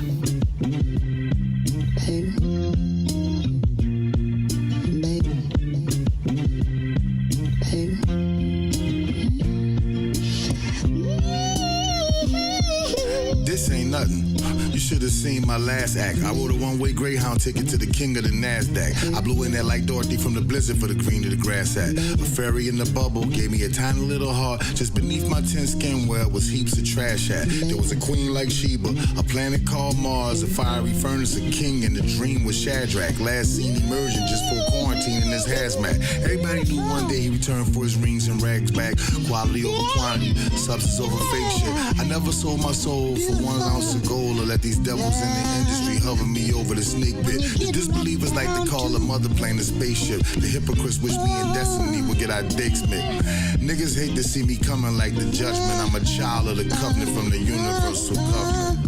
This ain't nothing. You should have seen my last act. I rode a one-way Greyhound ticket to the king of the NASDAQ. I blew in there like Dorothy from the blizzard for the green to the grass at. A fairy in the bubble gave me a tiny little heart. Just beneath my tin skin where it was heaps of trash at. There was a queen like Sheba, a planet called Mars, a fiery furnace, a king, and the dream was Shadrach. Last seen emerging just for quarantine in his hazmat. Everybody knew one day he returned for his rings and rags back. Quality over quantity, substance over fake shit. I never sold my soul for 1 ounce of gold or let these devils in the industry hover me over the snake bit. The disbelievers like to call a mother plane a spaceship. The hypocrites wish me and destiny would get our dicks mixed. Niggas hate to see me coming like the judgment. I'm a child of the covenant from the universal covenant.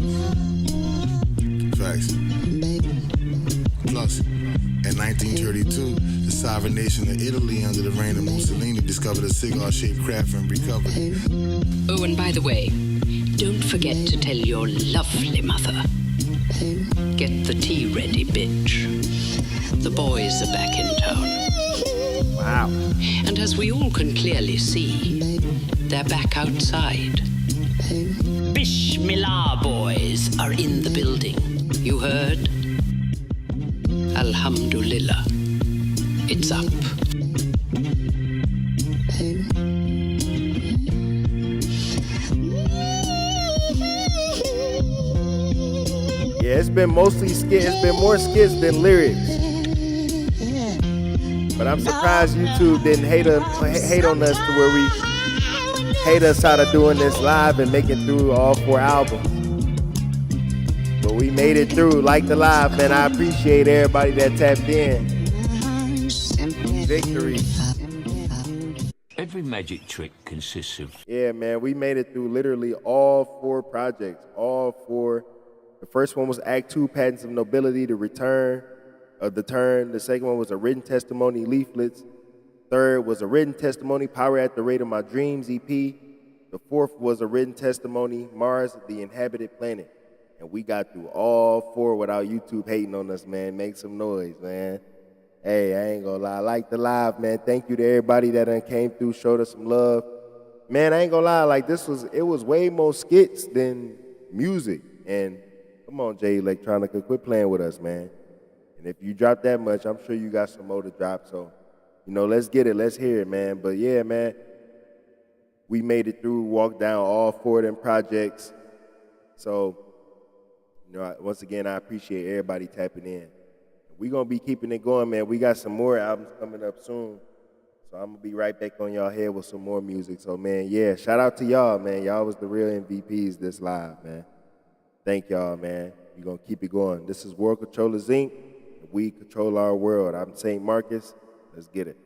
Facts. Plus, in 1932, the sovereign nation of Italy under the reign of Mussolini discovered a cigar-shaped craft and recovered it. Oh, and by the way, don't forget to tell your lovely mother. Get the tea ready, bitch. The boys are back in town. Wow. And as we all can clearly see, they're back outside. Bismillah boys are in the building. You heard? Alhamdulillah. It's up. yeah, it's been mostly skits. It's been more skits than lyrics. But I'm surprised YouTube didn't hate on us to where we hate us out of doing this live and making through all 4 albums. But we made it through. Like the live, man. I appreciate everybody that tapped in. Victory. Every magic trick consists of... Yeah, man, we made it through literally all 4 projects. All 4. The first one was Act 2, Patents of Nobility, The Return of the Turn. The second one was A Written Testimony, Leaflets. Third was A Written Testimony, Power at the Rate of My Dreams, EP. The fourth was A Written Testimony, Mars, the Inhabited Planet. And we got through all 4 without YouTube hating on us, man. Make some noise, man. Hey, I ain't gonna lie. I like the live, man. Thank you to everybody that done came through, showed us some love. Man, I ain't gonna lie. Like, it was way more skits than music. And come on, Jay Electronica, quit playing with us, man. And if you drop that much, I'm sure you got some more to drop. So, let's get it. Let's hear it, man. But yeah, man, we made it through, walked down all 4 of them projects. So, once again, I appreciate everybody tapping in. We're going to be keeping it going, man. We got some more albums coming up soon. So I'm going to be right back on y'all head with some more music. So, man, yeah, shout out to y'all, man. Y'all was the real MVPs this live, man. Thank y'all, man. We're going to keep it going. This is World Controllers, Inc. We control our world. I'm StMarcus. Let's get it.